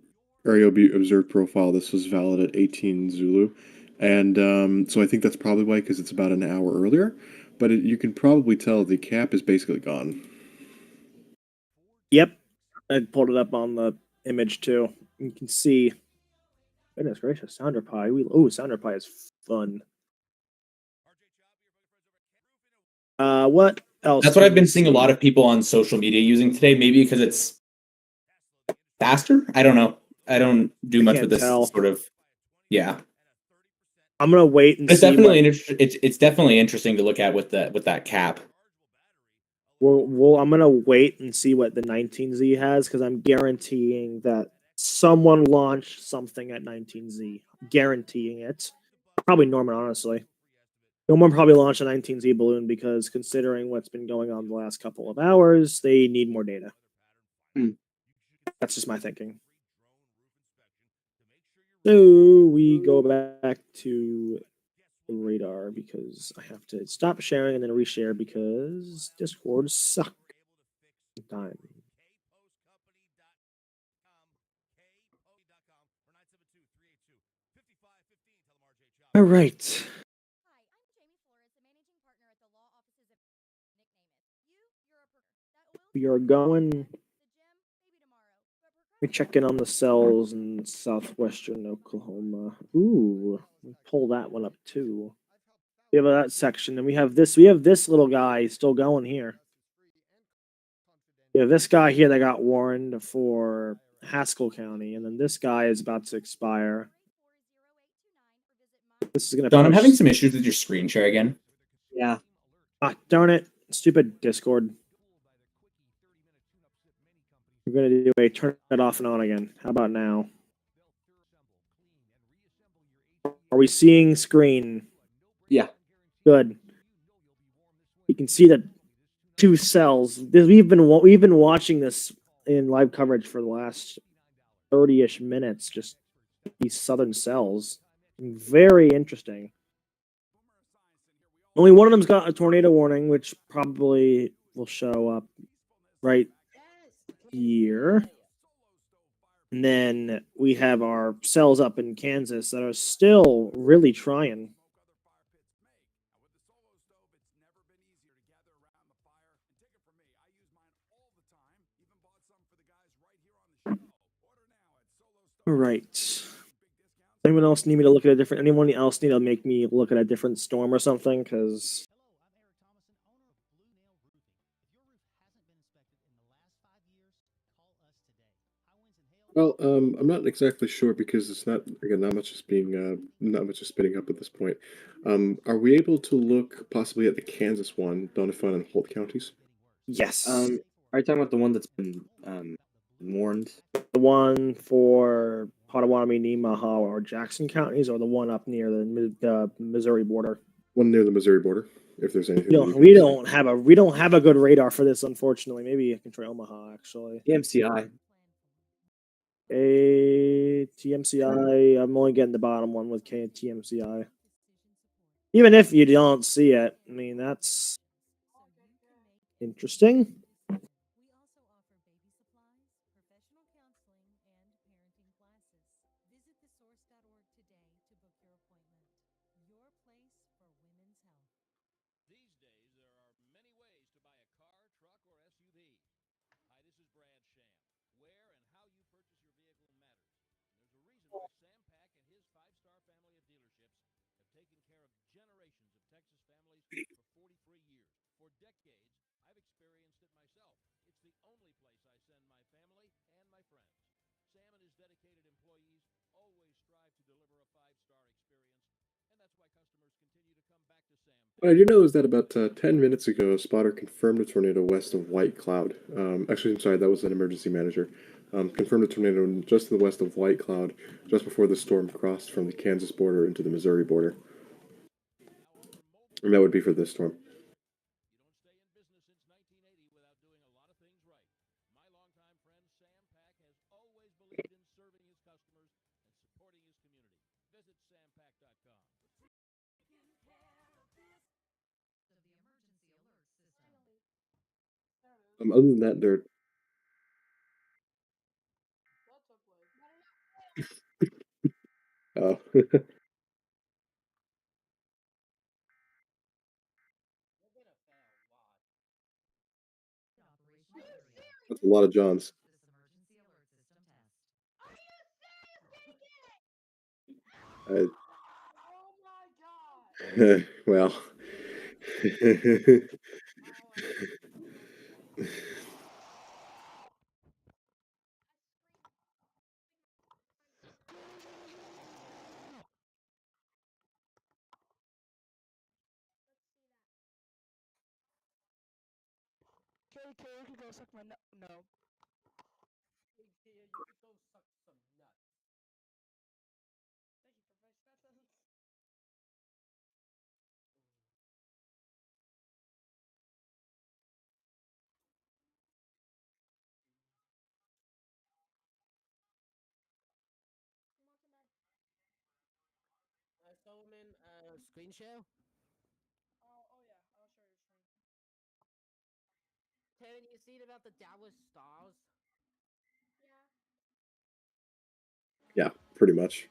Ariobi observed profile, this was valid at 18 Zulu. And so I think that's probably why, because it's about an hour earlier. But you can probably tell the cap is basically gone. Yep. I pulled it up on the image too. You can see. Goodness gracious, Sounder Pie. Sounder Pie is fun. What else? That's what I've been seeing a lot of people on social media using today. Maybe because it's faster. I don't know. I don't do much can't with this tell. sort of. Yeah, I'm gonna wait and it's see. definitely it's definitely interesting to look at with that cap. I'm gonna wait and see what the 19Z has because I'm guaranteeing that someone launched something at 19Z. Guaranteeing it. Probably Norman, honestly. Norman probably launched a 19Z balloon because considering what's been going on the last couple of hours, they need more data. That's just my thinking. So we go back to the radar because I have to stop sharing and then reshare because Discord suck. Time. All right. We are going. We check in on the cells in southwestern Oklahoma. Ooh, we pull that one up too. We have that section, and we have this. We have this little guy still going here. We have this guy here that got warned for Haskell County, and then this guy is about to expire. This is gonna. Don, I'm having some issues with your screen share again. Yeah. Ah, darn it! Stupid Discord. We're gonna do a turn it off and on again. How about now? Are we seeing screen? Yeah. Good. You can see that two cells. We've been watching this in live coverage for the last 30-ish minutes. Just these southern cells. Very interesting. Only one of them's got a tornado warning, which probably will show up right here. And then we have our cells up in Kansas that are still really trying. All right. Anyone else need me to look at a different? Anyone else need to make me look at a different storm or something? Because Well, I'm not exactly sure because it's not not much is spinning up at this point. Are we able to look possibly at the Kansas one, Doniphan and Holt counties? yes, Are you talking about the one that's been warned? the one for Potawatomi, Nemaha, or Jackson counties, or the one up near the Missouri border. One near the Missouri border, if there's anything. We don't have a good radar for this, unfortunately. Maybe I can try Omaha actually. TMCI. TMCI. I'm only getting the bottom one with TMCI. Even if you don't see it, I mean that's interesting. What I do know is that about 10 minutes ago, a spotter confirmed a tornado west of White Cloud. Actually, I'm sorry, that was an emergency manager. Confirmed a tornado just to the west of White Cloud, just before the storm crossed from the Kansas border into the Missouri border. And that would be for this storm. Other than that, they're oh, that's a lot of Johns. I, well, Okay, you can go suck my nut. No. You could go suck some nuts. Thank you for voice that. Solomon, screen share? Oh yeah, I'll show your screen. Kevin, you seen about the Dallas Stars? yeah, pretty much.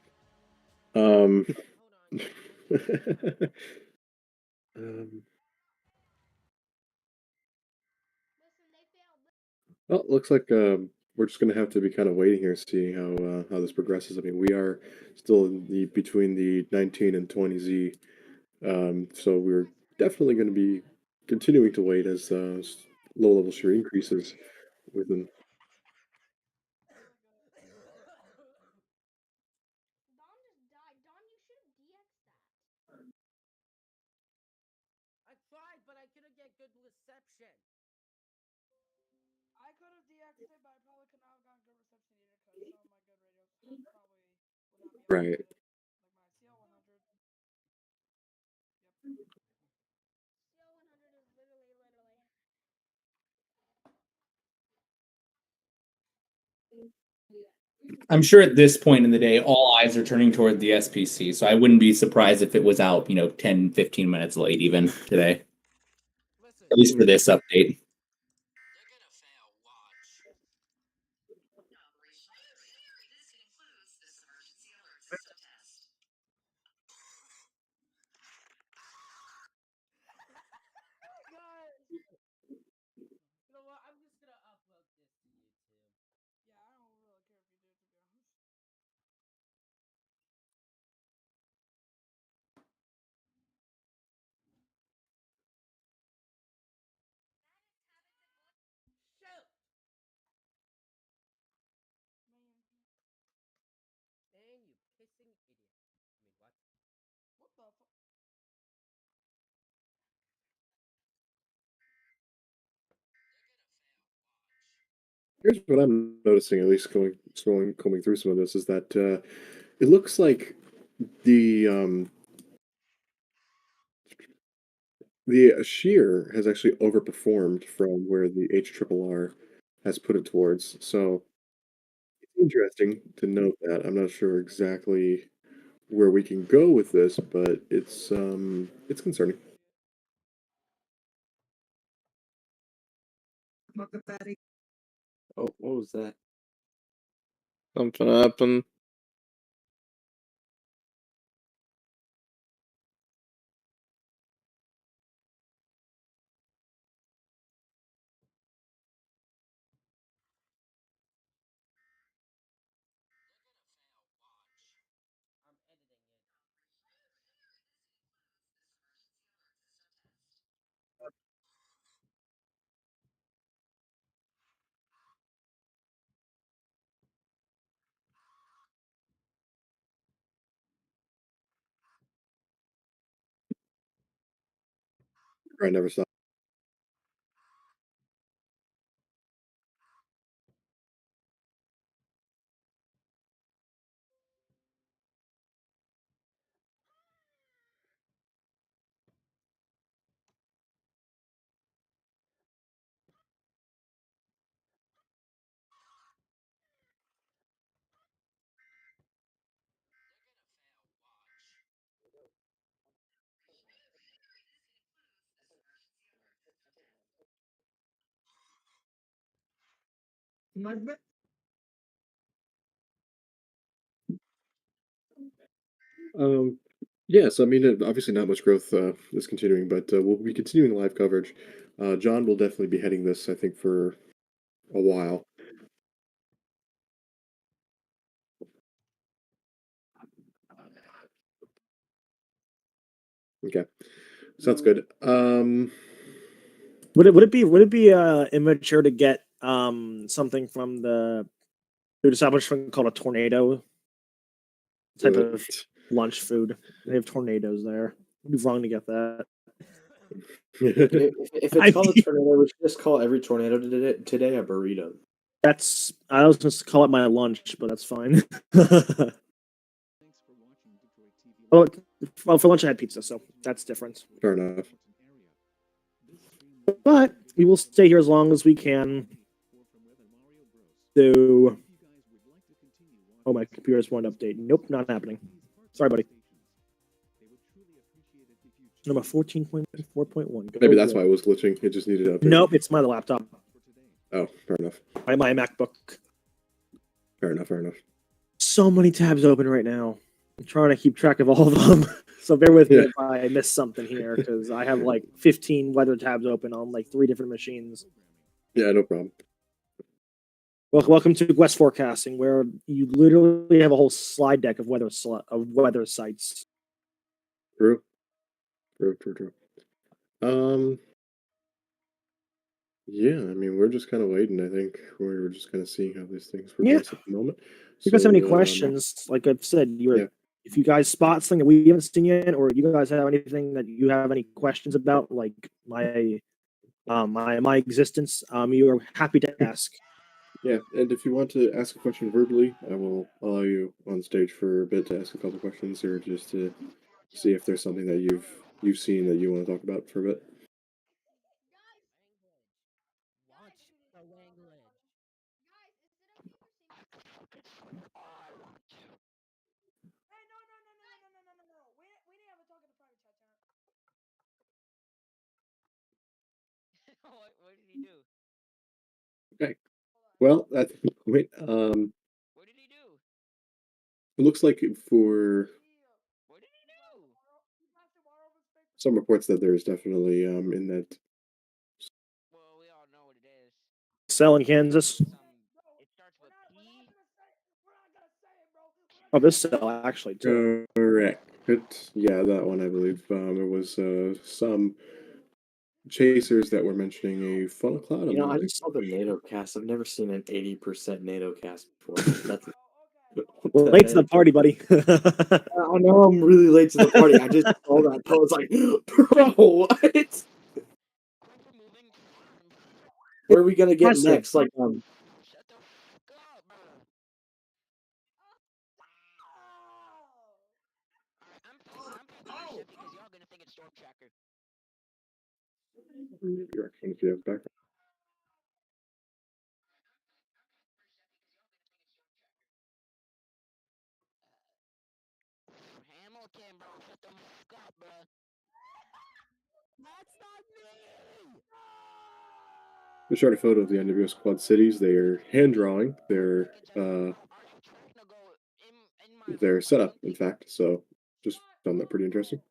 Um, Hold on. um, well, looks like we're just gonna have to be kind of waiting here, seeing how this progresses. I mean, we are still in the between the 19 and 20Z, so we're definitely going to be continuing to wait as low level share increases within. I tried, but I couldn't get good reception. I could have deactivated, but I probably could not have gotten good reception either because some of my good radios probably would not be able to Right. get it. Like my CL100. Yep. I'm sure at this point in the day, all eyes are turning toward the SPC, so I wouldn't be surprised if it was out, 10, 15 minutes late even today, Listen, at least for this update. you know what? I'm just gonna upload this to YouTube. Yeah, I don't really care if you do, to be honest. Shoot! Man, Man, you pissing idiot. I mean, what? what the fuck? Here's what I'm noticing, at least combing through some of this, is that it looks like the shear has actually overperformed from where the HRRR has put it towards. So it's interesting to note that. I'm not sure exactly where we can go with this, but it's concerning. Oh, what was that? Something happened. I'm editing it. Grind never stops. Yes, I mean, obviously not much growth is continuing, but we'll be continuing live coverage. John will definitely be heading this, I think, for a while. Okay, sounds good. Would it be immature to get something from the food establishment called a tornado type of lunch food? They have tornadoes there. It'd be wrong to get that. If it's called a tornado, we should just call every tornado today a burrito. I was going to call it my lunch, but that's fine. Well, for lunch I had pizza, so that's different. Fair enough. But we will stay here as long as we can. So, oh, my computer just wanted to update. Nope, not happening. Sorry, buddy. Number 14.4.1. Maybe that's why it was glitching. It just needed to update. Nope, it's my laptop. Oh, fair enough. My MacBook. Fair enough. Fair enough. So many tabs open right now. I'm trying to keep track of all of them. So bear with me if I miss something here, because I have like 15 weather tabs open on like 3 different machines. Yeah, no problem. Welcome to West Forecasting, where you literally have a whole slide deck of weather sites. True. Yeah, I mean, we're just kind of waiting. I think we're just kind of seeing how these things progress at the moment. If you guys have any questions, like I've said, if you guys spot something that we haven't seen yet, or you guys have anything that you have any questions about, like my existence, you are happy to ask. Yeah, and if you want to ask a question verbally, I will allow you on stage for a bit to ask a couple questions, or just to see if there's something that you've seen that you want to talk about for a bit. What did he do? Okay. Well, at the point, What did he do? it looks like for What did he do? some reports that there's definitely in that. Well, we all know what it is. Cell in Kansas. It starts with P. Oh, this cell actually too. Correct. Yeah, that one I believe. There was some chasers that were mentioning a funnel cloud. You know, I just saw the NATO cast. I've never seen an 80% NATO cast before. That's late to the party, buddy. I know I'm really late to the party. I just saw that. I was like, bro, what? Where are we gonna get next? Like, Because y'all gonna think it's Storm Tracker. Direction if you have background. Hamilton, bro, shut the fuck up, bro. That's not me. They showed a photo of the NWS Quad Cities. They're hand drawing. They're set up, in fact. So just found that pretty interesting.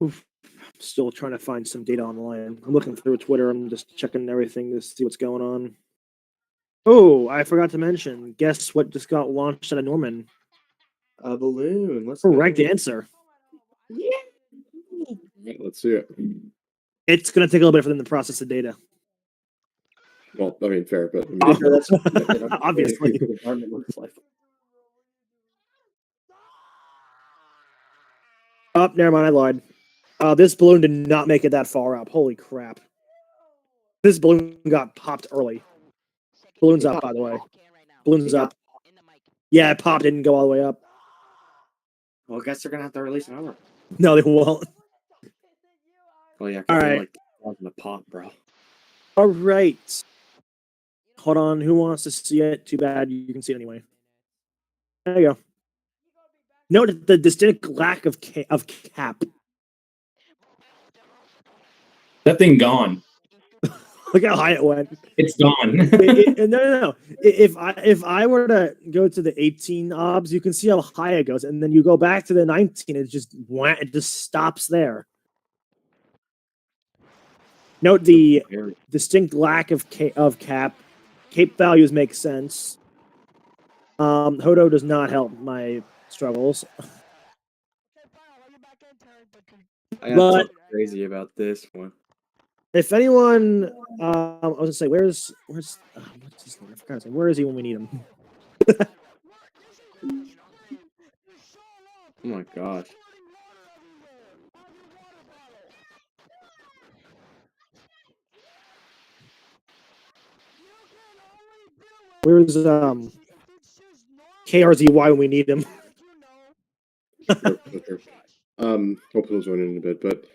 Oof. Still trying to find some data online. I'm looking through Twitter. I'm just checking everything to see what's going on. Oh, I forgot to mention. Guess what just got launched at a Norman? A balloon. Let's Correct go. answer. Right, let's see it. It's gonna take a little bit for them to process the data. Well, I mean, fair, but I mean, Obviously. What the environment looks like. Oh, never mind. I lied. This balloon did not make it that far up. Holy crap! This balloon got popped early. Balloon's up, by the way. Balloon's up. Yeah, it popped. Didn't go all the way up. Well, I guess they're gonna have to release another. No, they won't. Oh yeah, All because right. like in the pop, bro. All right. Hold on. Who wants to see it? Too bad. You can see it anyway. There you go. Note the distinct lack of cap. That thing gone. Look how high it went. It's gone. No. If I were to go to the 18 obs, you can see how high it goes, and then you go back to the 19, it just stops there. Note the distinct lack of cap. Cape values make sense. Hodo does not help my struggles. I got But something crazy about this one. if anyone, I was gonna say, what's his name? I forgot his name. Where is he when we need him? Oh my gosh. Where's KRZY when we need him? Hope those went in a bit, but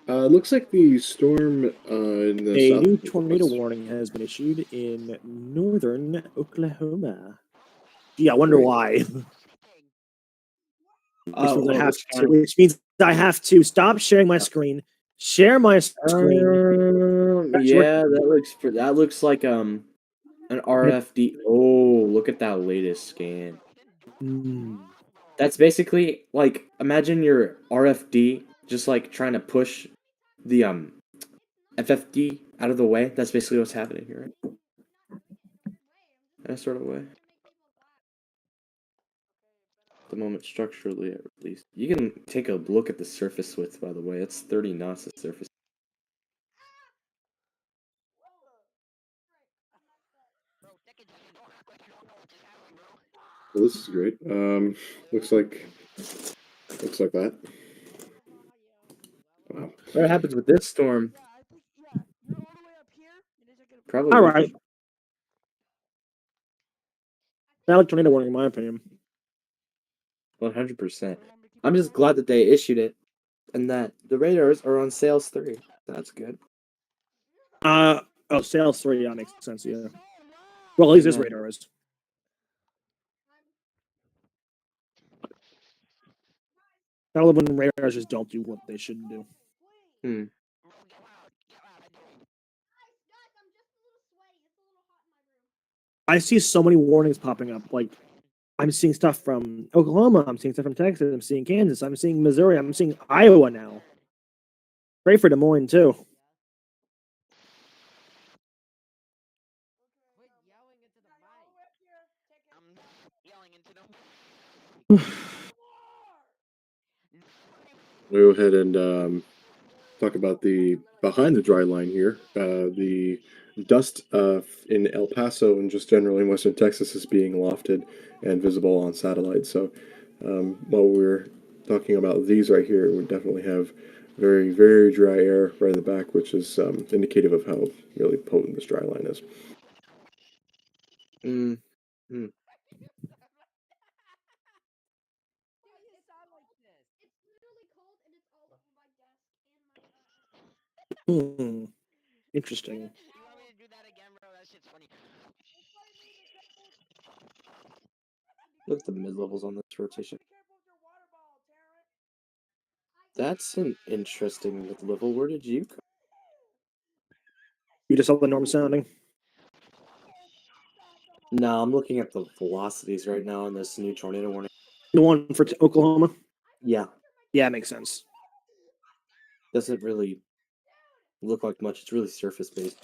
looks like the storm in the A south. new tornado warning has been issued in northern Oklahoma. Gee, I wonder why. Which means I have to stop sharing my screen, share my screen. Yeah, that looks like an RFD. Oh, look at that latest scan. That's basically like imagine your RFD just like trying to push the FFD out of the way. That's basically what's happening here, right? That sort of way. The moment structurally at least. You can take a look at the surface width, by the way. It's 30 knots of surface. Well, this is great. Looks like that. Wow. What happens with this storm? Probably. All right. Valid tornado warning, in my opinion. 100%. I'm just glad that they issued it, and that the radars are on sales 3. That's good. Sales 3, yeah, makes sense, yeah. Well, at least this radar is. I love when radars just don't do what they should do. I see so many warnings popping up. Like, I'm seeing stuff from Oklahoma. I'm seeing stuff from Texas. I'm seeing Kansas. I'm seeing Missouri. I'm seeing Iowa now. Pray for Des Moines, too. We'll go ahead and talk about the behind the dry line here. The dust in El Paso and just generally in Western Texas is being lofted and visible on satellite. So while we're talking about these right here, we definitely have very, very dry air right in the back, which is indicative of how really potent this dry line is. Interesting. Look at the mid levels on this rotation. That's an interesting mid level. Where did you come? You just saw the norm sounding. No, I'm looking at the velocities right now in this new tornado warning. The one for Oklahoma? Yeah. Yeah, it makes sense. Doesn't really look like much. It's really surface based.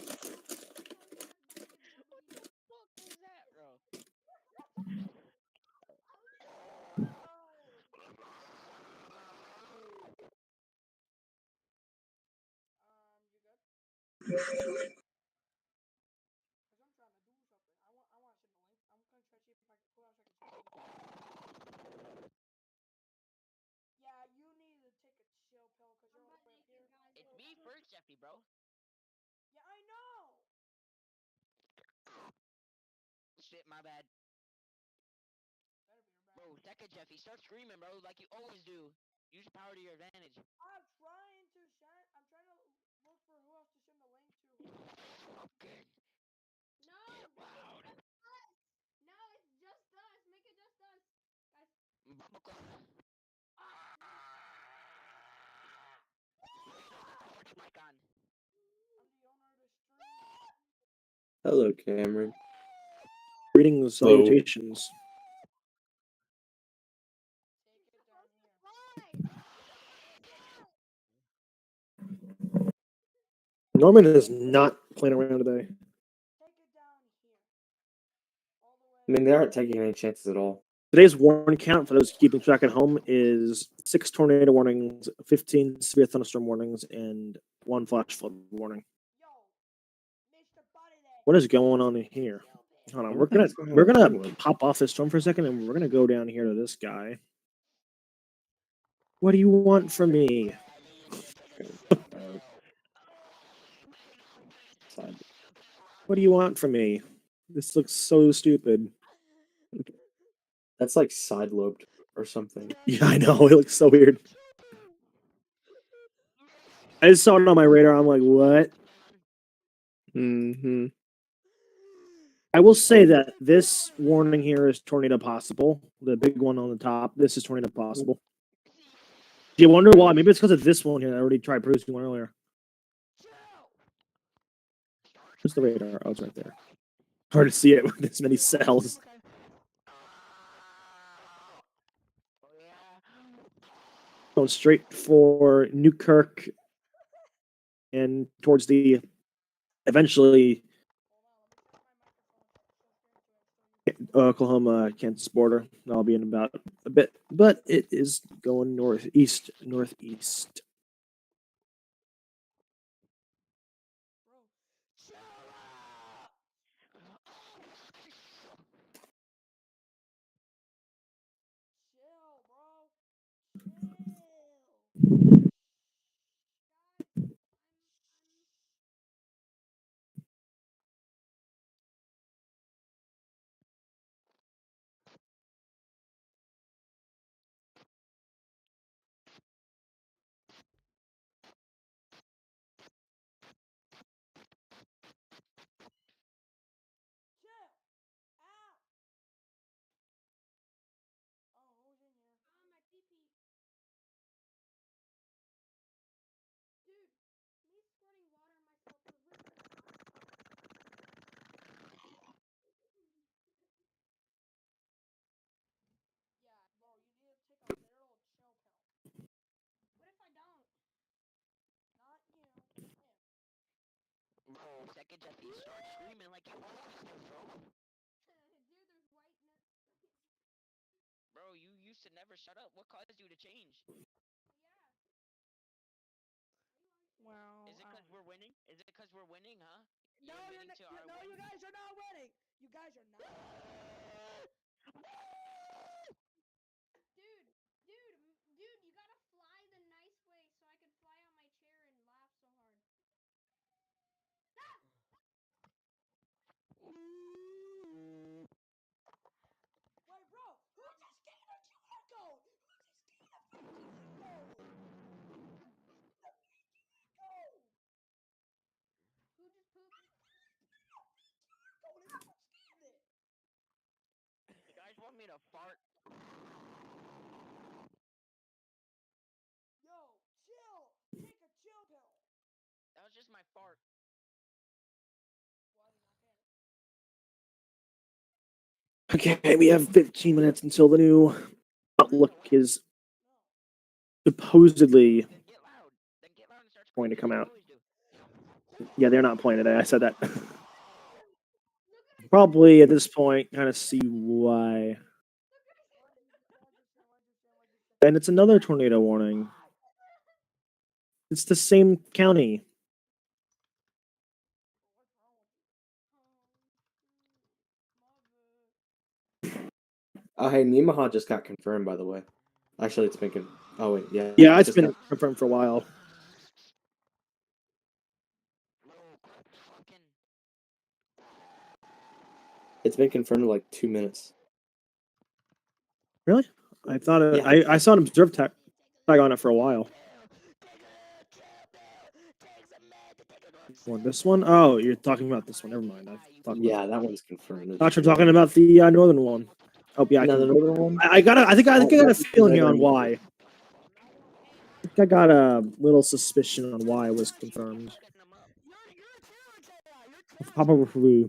Yeah, you need to take a chill pill because you're all the way up here. It's me first, Jeffy, bro. Yeah, I know. Shit, my bad. Better be your bad. Bro, second Jeffy, start screaming, bro, like you always do. Use power to your advantage. I'm trying to send. I'm trying to look for who else to send the link to. Fucking No, get loud. no, it's just us. Make it just us, guys. Put your mic on. I'm the owner of the stream. Hello, Cameron. Greetings, Hello. salutations. Take it down here. Norman is not playing around today. Take it down here. All the way. I mean, they aren't taking any chances at all. Today's warning count for those keeping track at home is 6 tornado warnings, 15 severe thunderstorm warnings, and 1 flash flood warning. Yo, Mr. Body there. What is going on in here? Hold on, What the heck's going on we're with gonna Hollywood? pop off this storm for a second, and we're gonna go down here to this guy. What do you want from me? What do you want from me? This looks so stupid. That's like side lobed or something. Yeah, I know. It looks so weird. I just saw it on my radar. I'm like, what? Mm-hmm. I will say that this warning here is tornado possible. The big one on the top. This is tornado possible. Do you wonder why? Maybe it's because of this one here. I already tried producing one earlier. Where's the radar? Oh, it's right there. Hard to see it with this many cells. Going straight for Newkirk and towards the eventually Oklahoma Kansas border. I'll be in about a bit, but it is going northeast. Chill, bro. Chill. Chill. Ow. Oh, who's in here? My TP. Dude, me squirting water on myself was Yeah, bro, you need to take a literal chill pill. What if I don't? Not you. Him. Bro, second Jeffy, start screaming like you always do, bro. Dude, there's whiteness. Bro, you used to never shut up. What caused you to change? Yeah. Well, Is it because we're winning? Is it because we're winning, huh? No, You're admitting to our no, win? you guys are not winning. You guys are not. Dude, you gotta fly the nice way so I could fly on my chair and laugh so hard. Wait, bro, who just gained a QR code? Who just gained a QR code? The QR code. Who just pooped? QR code. If you scanned it. You guys want me to fart? Yo, chill. Take a chill pill. That was just my fart. Why did not get it? Okay, we have 15 minutes until the new outlook is supposedly Then get loud. Then get loud and start going to screaming come like out. you always do. Yeah, they're not playing today. I said that. Probably at this point, kind of see why. And it's another tornado warning. It's the same county. Oh, hey, Nemaha just got confirmed, by the way. Actually, it's been oh wait, yeah. Yeah, it's just been got- confirmed for a while. It's been confirmed in like 2 minutes. Really? I thought Yeah. I saw an observe tag on it for a while. Well, this one? Oh, you're talking about this one. Never mind. Yeah, that one's confirmed. Thought you're talking about the northern one. Oh yeah, No, the northern one. I got I think I got a that's feeling here right on on. why. I think I got a little suspicion on why it was confirmed. Pop over for the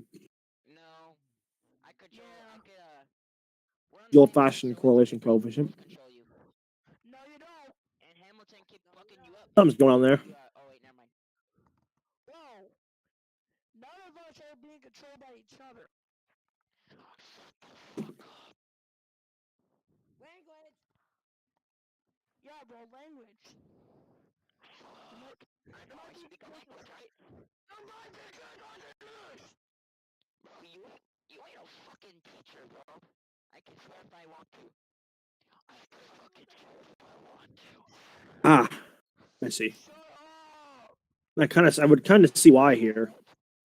old-fashioned correlation coefficient. Something's going on there. None of us are being controlled by each other. Language. Yeah, bro, language. Ah, I see. I would kind of see why here. I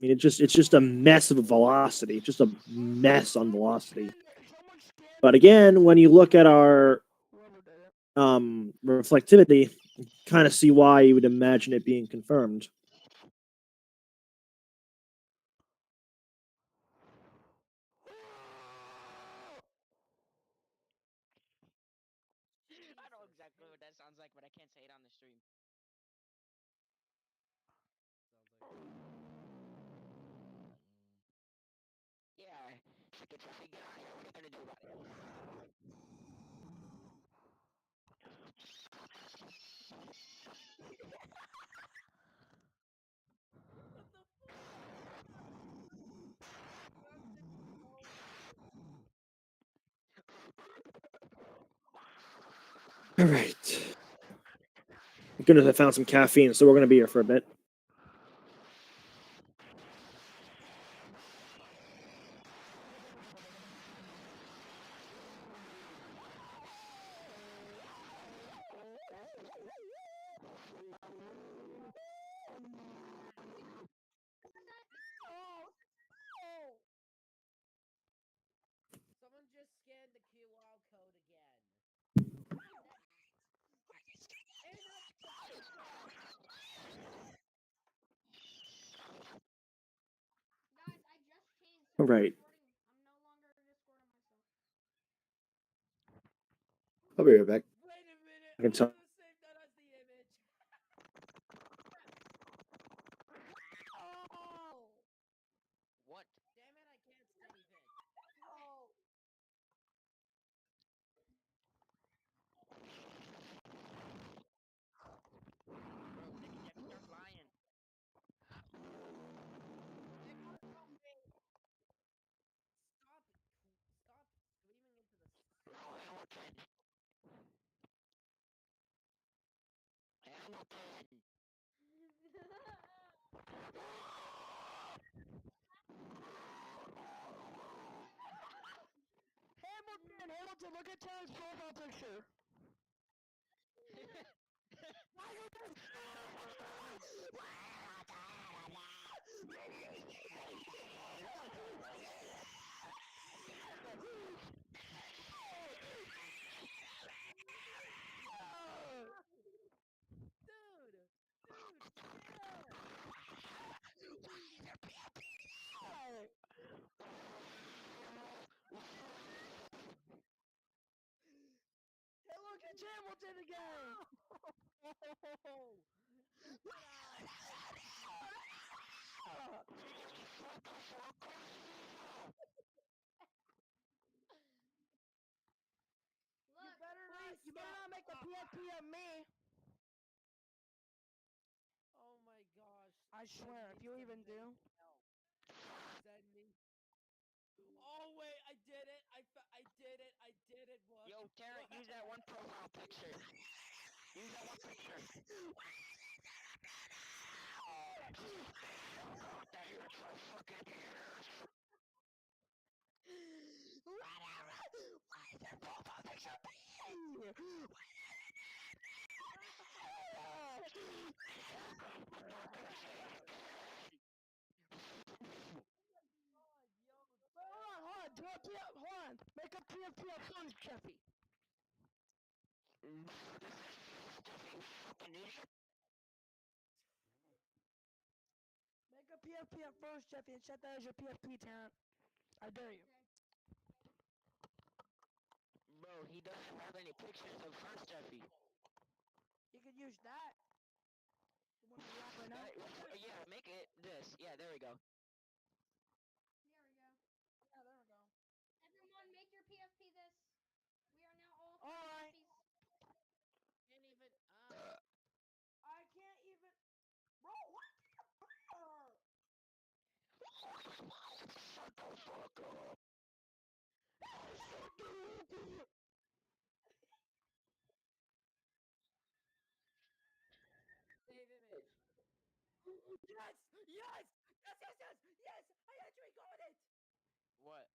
mean, it's just a mess of velocity, just a mess on velocity. But again, when you look at our reflectivity, you kind of see why you would imagine it being confirmed. I know exactly what that sounds like, but I can't say it on the stream. Yeah, so get your figure out here. What are you gonna do about it? All right. Goodness, I found some caffeine, so we're gonna be here for a bit. Someone just scanned the QR code again. Guys, I just changed. All right. I'm no longer a Discord on myself. I'll be right back. Wait a minute. I can tell. Save that as the image. What? Damn it, I can't save it. Oh. Bro, Nicky Jack, start flying. Stop screaming into the Hamilton. Hamilton, look at Tyler's profile picture. Hey, look at Hamilton again. You better not make the PSP on me. Oh my gosh. I swear, if you even do. Send me. Oh wait, I did it. I did it. I did it. Look. Yo, Tarrant, use that one profile picture. Use that one picture. profile picture be? Hold on, do a PF, hold on. Make a PFP first, Jeffy. Make a PFP at first, Jeffy, and set that as your PFP talent. I dare you. Bro, he doesn't have any pictures of first, Jeffy. You can use that. You want to laugh right now? Yeah, make it this. Yeah, there we go. There we go. Yeah, there we go. Everyone, make your PFP this. We are now all Alright. PFPs. Can't even. I can't even. Bro, what? Shut the fuck up. Save image. Yes! Yes! Yes, yes, yes! Yes! I actually got it! What?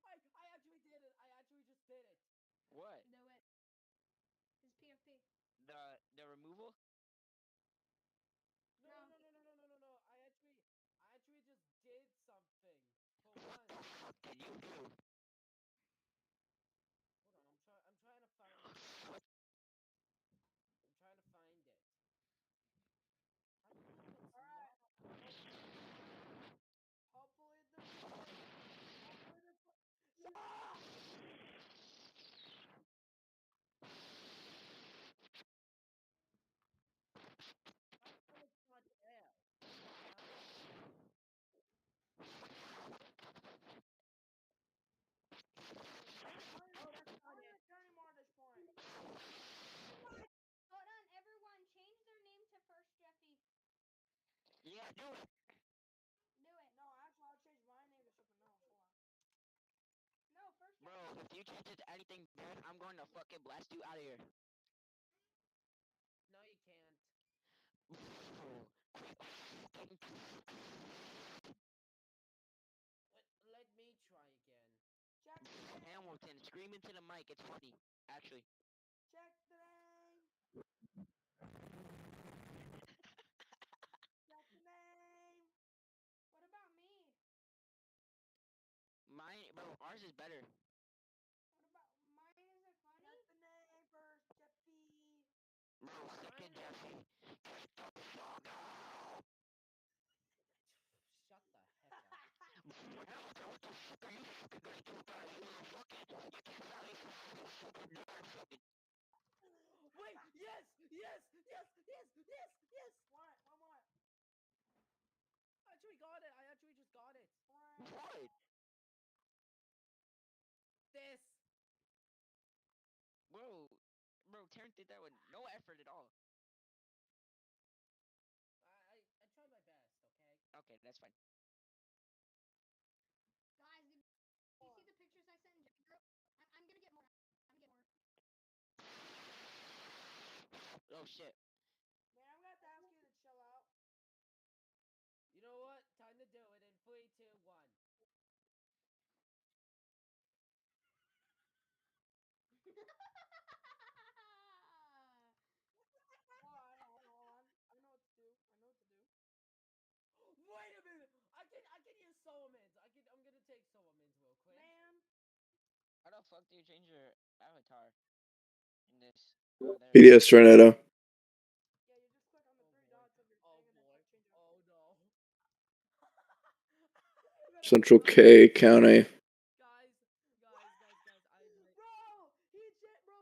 I actually did it. I actually just did it. What? Do it. His PFP. The removal? No. I actually just did something. For once. What did you do? Hold on, I'm trying to find it. I'm trying to find it. How do you know it's not? Hopefully there's not there. Oh, that's not it. Turning more at this point. Hold on, everyone, change their name to First Jeffy. Yeah, do it. Do it. No, actually, I'll change my name to something else. Hold on. No, First Bro, Jeffy. if you change it to anything bad, I'm going to fucking blast you out of here. No, you can't. Let me try again. Check the name. Hamilton, scream into the mic. It's funny, actually. Check the name. Check the name. What about me? Mine, bro, ours is better. What about mine? Is it funny? Check the name first, Jeffy. Bro, second Jeffy. Shut the heck up. Hamilton, what the fuck are you fucking gonna do about it? You can't rally for fucking nerd. Wait, yes, yes, yes, yes, yes, yes. What? I actually got it. I actually just got it. What? This. Bro, Terrence did that with no effort at all. I tried my best, okay? Okay, that's fine. Guys, did you see the pictures I sent in Jeffy group? I'm gonna get more. Oh shit. Man, I'm gonna have to ask you to chill out. You know what? Time to do it in 3, 2, 1. Hold on. I know what to do. Wait a minute! I can use Solomon's. I'm gonna take Solomon's real quick. Man. How the fuck do you change your avatar in this? Oh, there. PDS Tornado. Yeah, you just click on the 3 dots of your thing and then change it. Oh no. Central K County. Guys, I admit. Bro,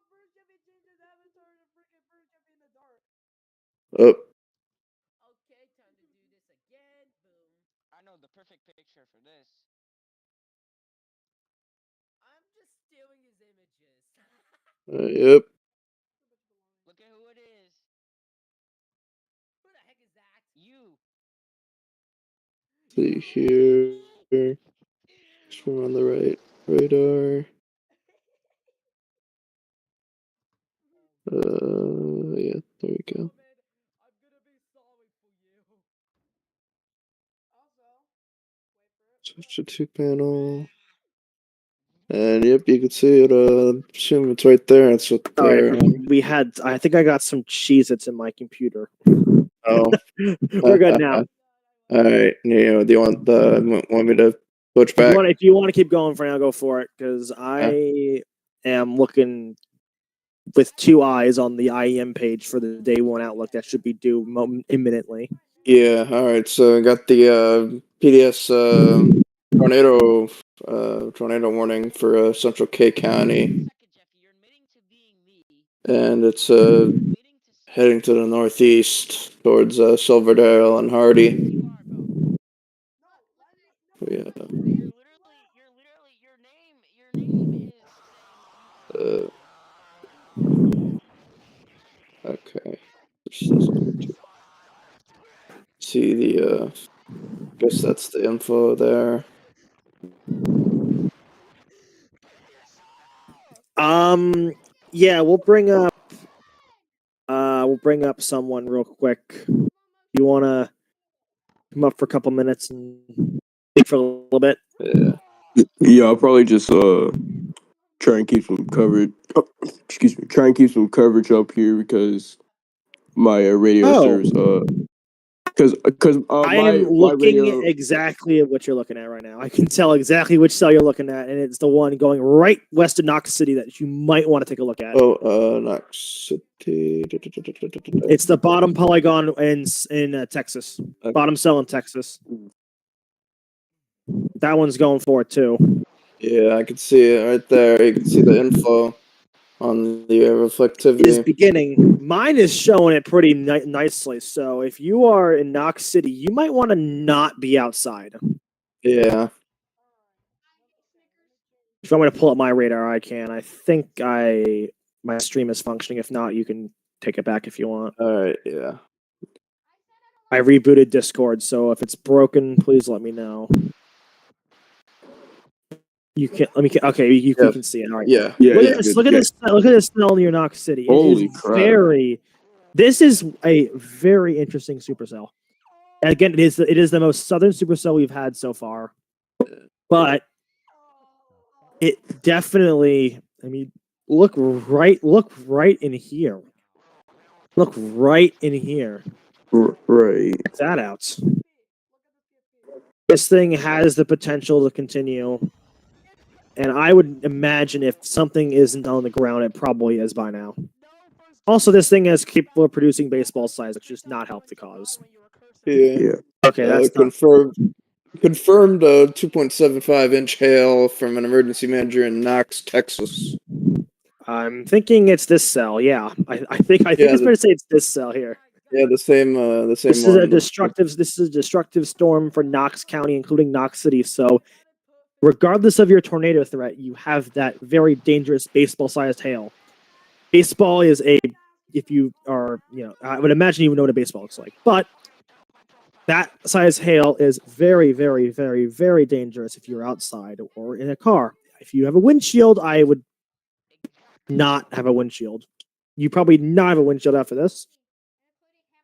First Jeffy changed his avatar to freaking First Jeffy in the dark. Oh. Okay, time to do this again. Boom. I know the perfect picture for this. I'm just stealing his images. Yep. Look at who it is. Who the heck is that? You. See here. Swim on the right radar. Yeah, there we go. I'm gonna be sorry for you. Also, wait for it. Switch to 2 panel. And yep, you can see it. Assume it's right there. It's right there. We had. I think I got some Cheez-Its in my computer. Oh, We're good now. All right. Yeah. Do you want me to switch back? If you want to keep going for now, go for it. Because I am looking with two eyes on the IEM page for the day one outlook that should be due imminently. Yeah. All right. So I got the PDS tornado warning for Central K County, and it's heading to the northeast towards Silverdale and Hardy. Yeah. Okay. See the guess that's the info there. Yeah, we'll bring up someone real quick. You wanna come up for a couple minutes and speak for a little bit? Yeah, I'll probably just try and keep some coverage. Excuse me, try and keep some coverage up here because my radio serves. Because I am looking exactly at what you're looking at right now. I can tell exactly which cell you're looking at, and it's the one going right west of Knox City that you might want to take a look at. Oh, Knox City. It's the bottom polygon in Texas. Bottom cell in Texas. That one's going for it too. Yeah, I can see it right there. You can see the info on the reflectivity. It is beginning. Mine is showing it pretty nicely. So if you are in Knox City, you might want to not be outside. Yeah. If you want me to pull up my radar, I can. I think my stream is functioning. If not, you can take it back if you want. All right. Yeah. I rebooted Discord, so if it's broken, please let me know. You can let me. Okay, you can see it. All right. Yeah. Look at this. Look at this. Look at this cell near Knox City. Holy crap! This is a very interesting supercell. And again, it is the most southern supercell we've had so far. But it definitely. I mean, look right in here. Look right in here. Right. Check that out. This thing has the potential to continue. And I would imagine if something isn't on the ground, it probably is by now. Also, this thing is capable of producing baseball size, which does not help the cause. Yeah. Okay, that's confirmed. Confirmed 2.75-inch hail from an emergency manager in Knox, Texas. I'm thinking it's this cell. Yeah, I think it's fair to say it's this cell here. Yeah, the same. This one. This is a destructive storm for Knox County, including Knox City. So, regardless of your tornado threat, you have that very dangerous baseball-sized hail. Baseball is if you are, I would imagine you would know what a baseball looks like. But that size hail is very, very, very, very dangerous if you're outside or in a car. If you have a windshield, I would not have a windshield. You probably not have a windshield after this.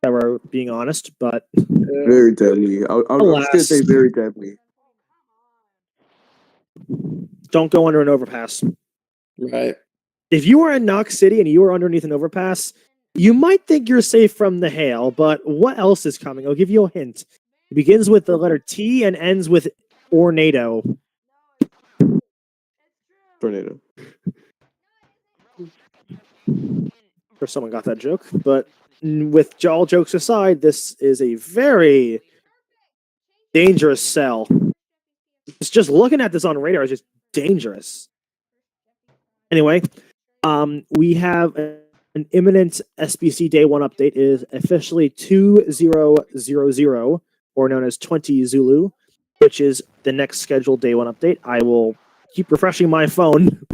That we're being honest, but very deadly. I was gonna say very deadly. Don't go under an overpass. Right. If you are in Knox City and you are underneath an overpass, you might think you're safe from the hail, but what else is coming? I'll give you a hint. It begins with the letter T and ends with Tornado. Tornado. Or someone got that joke, but with all jokes aside, this is a very dangerous cell. Just looking at this on radar is just dangerous. Anyway, we have an imminent SBC Day 1 update. It is officially 2000, or known as 20 Zulu, which is the next scheduled Day 1 update. I will keep refreshing my phone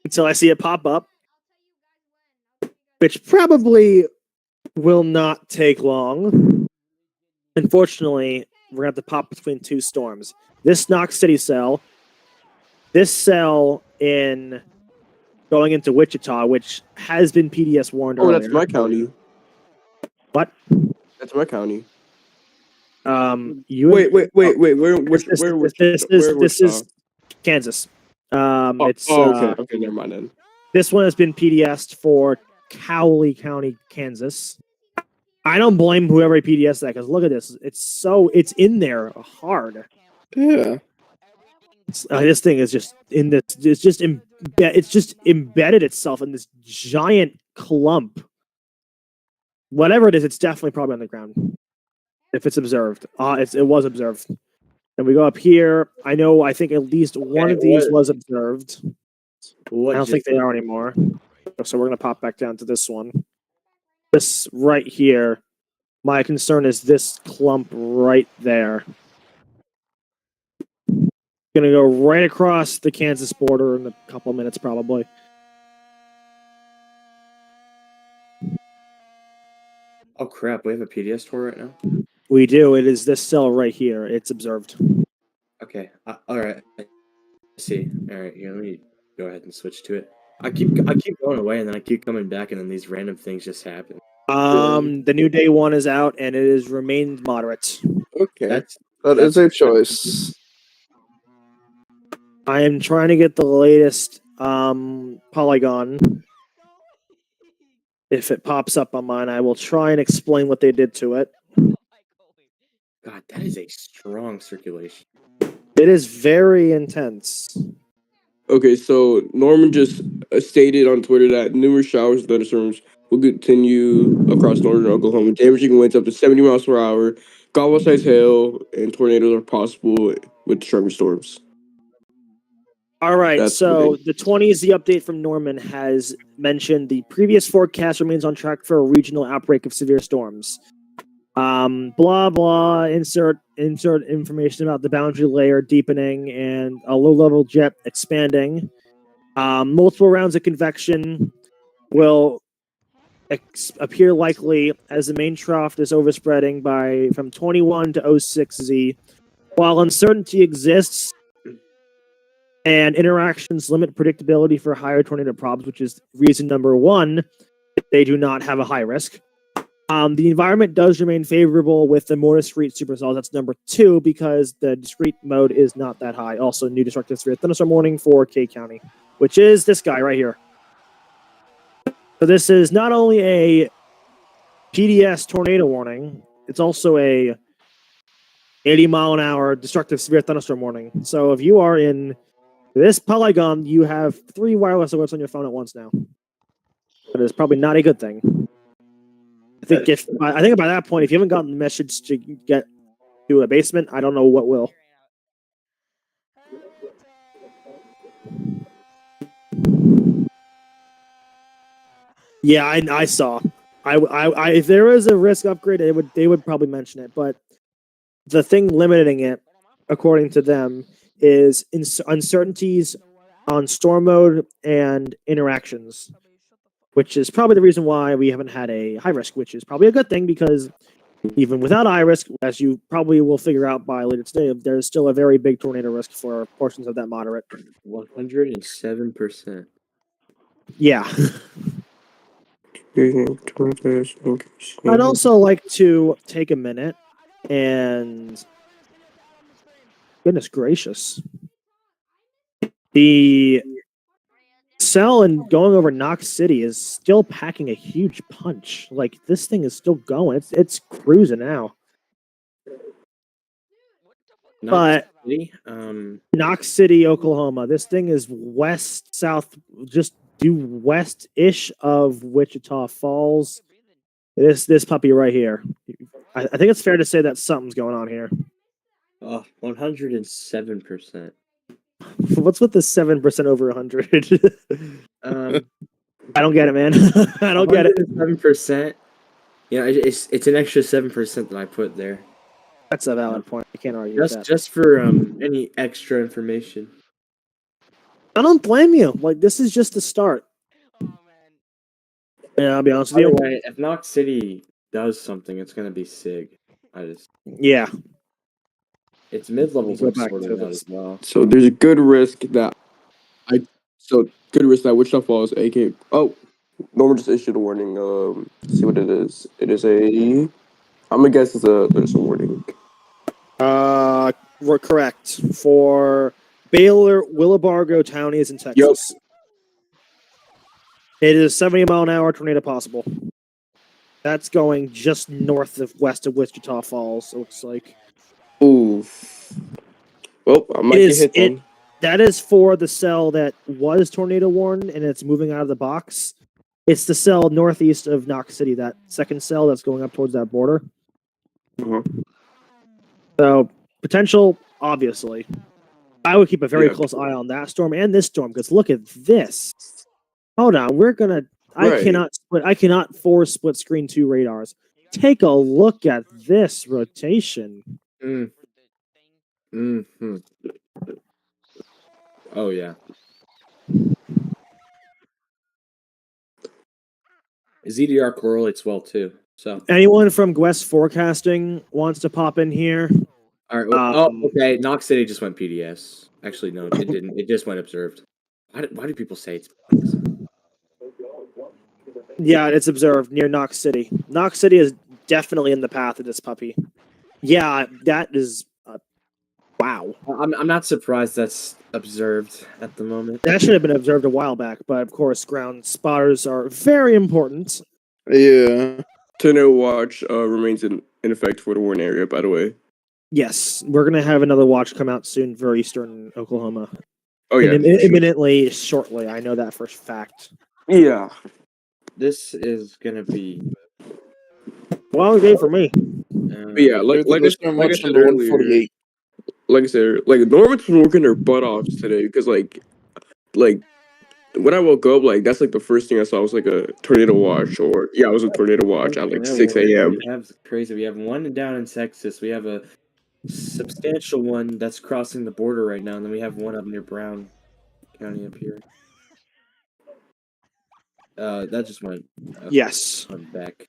until I see it pop up, which probably will not take long. Unfortunately, we're going to have to pop between two storms. This Knox City cell, this cell in going into Wichita, which has been PDS warned earlier. Oh, that's my county. What? That's my county. You wait. Where? This is Kansas. It's okay, never mind then. This one has been PDS'd for Cowley County, Kansas. I don't blame whoever PDS'd that, because look at this. It's in there hard. Yeah. This thing is just in this. It's just embedded itself in this giant clump. Whatever it is, it's definitely probably on the ground. If it's observed, it was observed. And we go up here. I think at least one of these was observed. I don't think they are anymore. So we're gonna pop back down to this one. This right here. My concern is this clump right there. Gonna go right across the Kansas border in a couple of minutes, probably. Oh crap! We have a PDS tour right now. We do. It is this cell right here. It's observed. Okay. All right. I see. All right. Here, let me go ahead and switch to it. I keep going away, and then I keep coming back, and then these random things just happen. The new day one is out, and it has remained moderate. Okay. That is a choice. I am trying to get the latest polygon. If it pops up on mine, I will try and explain what they did to it. God, that is a strong circulation. It is very intense. Okay, so Norman just stated on Twitter that numerous showers and thunderstorms will continue across northern Oklahoma, damaging winds up to 70 miles per hour. Gobble-sized hail and tornadoes are possible with stronger storms. All right, That's so what the 20s, the update from Norman has mentioned the previous forecast remains on track for a regional outbreak of severe storms. Blah blah. Insert information about the boundary layer deepening and a low-level jet expanding. Multiple rounds of convection will appear likely as the main trough is overspreading from 21 to 06Z. While uncertainty exists and interactions limit predictability for higher tornado probs, which is reason number one, they do not have a high risk. The environment does remain favorable with the more discrete supercells. That's number two, because the discrete mode is not that high. Also, new destructive severe thunderstorm warning for K County, which is this guy right here. So this is not only a PDS tornado warning, it's also a 80-mile-an-hour destructive severe thunderstorm warning. So if you are in this polygon, you have 3 wireless alerts on your phone at once now. That is probably not a good thing. I think by that point, if you haven't gotten the message to get to a basement, I don't know what will. Yeah, I saw. If there was a risk upgrade, they would probably mention it. But the thing limiting it, according to them, is uncertainties on storm mode and interactions, which is probably the reason why we haven't had a high risk, which is probably a good thing, because even without high risk, as you probably will figure out by later today, there's still a very big tornado risk for portions of that moderate. 107%. Yeah. I'd also like to take a minute and, goodness gracious, the cell and going over Knox City is still packing a huge punch. Like, this thing is still going. It's cruising now. Knox City? City? Knox City, Oklahoma. This thing is south, just due west-ish of Wichita Falls. This puppy right here. I think it's fair to say that something's going on here. 107%. What's with the 7% over 100? I don't get it, man. I don't get it. 7%. Yeah, it's an extra 7% that I put there. That's a valid point. I can't argue with that. Just for any extra information. I don't blame you. Like, this is just the start. Yeah, I'll be honest with you. Way, if Knox City does something, it's gonna be SIG. Yeah. It's mid-levels are sorted out as well. So there's a good risk that Wichita Falls, AK. Oh, Norman just issued a warning. Let's see what it is. It is I'm gonna guess it's a warning. We're correct for Baylor, Willibargo counties in Texas. It is 70-mile-an-hour tornado possible. That's going just north of west of Wichita Falls. It looks like. Ooh. Well, I might get hit then. That is for the cell that was tornado warned, and it's moving out of the box. It's the cell northeast of Knox City, that second cell that's going up towards that border. So, potential, obviously. I would keep a very close eye on that storm and this storm, because look at this. Hold on, we're gonna. I cannot force split screen 2 radars. Take a look at this rotation. Mm-hmm. Oh yeah. ZDR correlates well too. So anyone from Gwest Forecasting wants to pop in here? All right. Okay. Knox City just went PDS. Actually, no, it didn't. It just went observed. Why do people say it's? Yeah, it's observed near Knox City. Knox City is definitely in the path of this puppy. Yeah, that is. Wow. I'm not surprised that's observed at the moment. That should have been observed a while back, but of course, ground spotters are very important. Yeah. Tornado watch remains in effect for the Warren area, by the way. Yes, we're gonna have another watch come out soon for eastern Oklahoma. Oh yeah, imminently, shortly. I know that for a fact. Yeah. This is gonna be well day for me. But yeah, like I said earlier, like I said, like Norman's been working their butt off today because like when I woke up, like that's like the first thing I saw was like a tornado watch, or it was a tornado watch at like 6 a.m. We have crazy. We have one down in Texas. We have a substantial one that's crossing the border right now, and then we have one up near Brown County up here. That just went. Yes. Went back.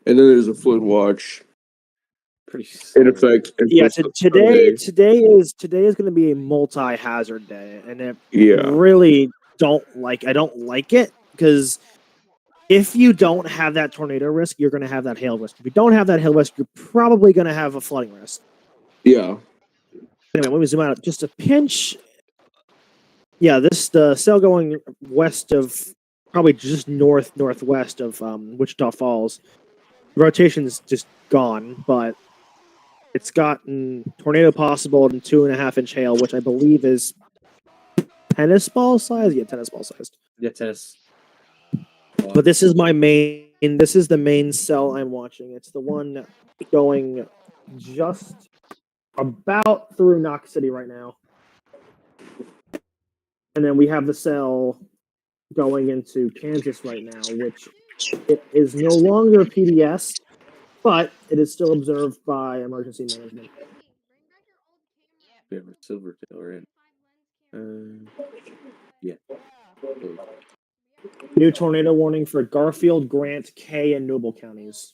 And then there's a flood watch. Pretty in effect. Today is going to be a multi-hazard day, and I don't like it because if you don't have that tornado risk, you're going to have that hail risk. If you don't have that hail risk, you're probably going to have a flooding risk. Yeah. Anyway, let me zoom out just a pinch. Yeah, the cell going west of, probably just northwest of Wichita Falls. The rotation's just gone, but it's gotten tornado possible and 2.5-inch hail, which I believe is tennis ball size. Yeah, tennis ball sized. Yeah, tennis. But this is my main. This is the main cell I'm watching. It's the one going just about through Knox City right now, and then we have the cell going into Kansas right now, which it is no longer PDS, but it is still observed by emergency management. We have a silver tail, right? Yeah. New tornado warning for Garfield, Grant, Kay, and Noble counties.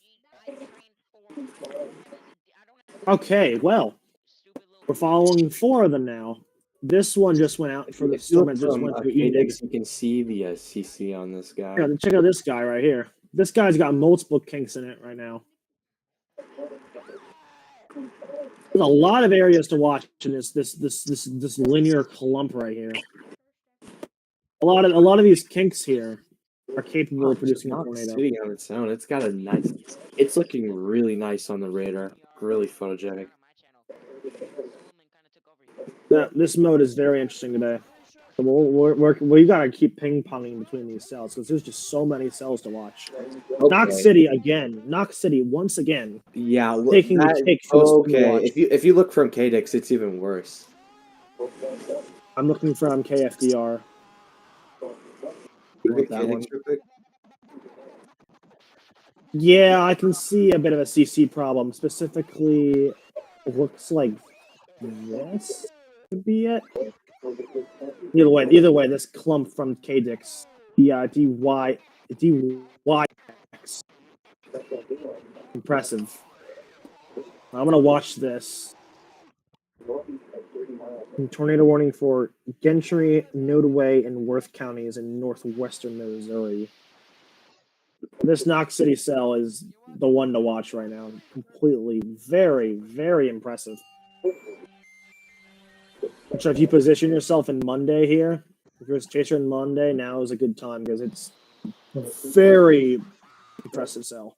Okay, well, we're following 4 of them now. This one just went out for the storm. It just went through Adex. You can see the CC on this guy. Yeah, check out this guy right here. This guy's got multiple kinks in it right now. There's a lot of areas to watch in this linear clump right here. A lot of these kinks here are capable of producing a tornado. Sitting on its own, it's got a nice. It's looking really nice on the radar. Really photogenic. This mode is very interesting today. So we gotta keep ping-ponging between these cells because there's just so many cells to watch. Okay. Knox City again. Knox City once again. Yeah, taking the cake for this watch. If you look from KDix, it's even worse. I'm looking from KFDR. Yeah, I can see a bit of a CC problem. Specifically, it looks like this could be it. Either way, this clump from KDix, DYX. Impressive. I'm gonna watch this. Tornado warning for Gentry, Nodaway, and Worth counties in northwestern Missouri. This Knox City cell is the one to watch right now. Completely, very, very impressive. I'm sure if you position yourself in Monday here, if you're a chaser in Monday, now is a good time because it's very impressive cell.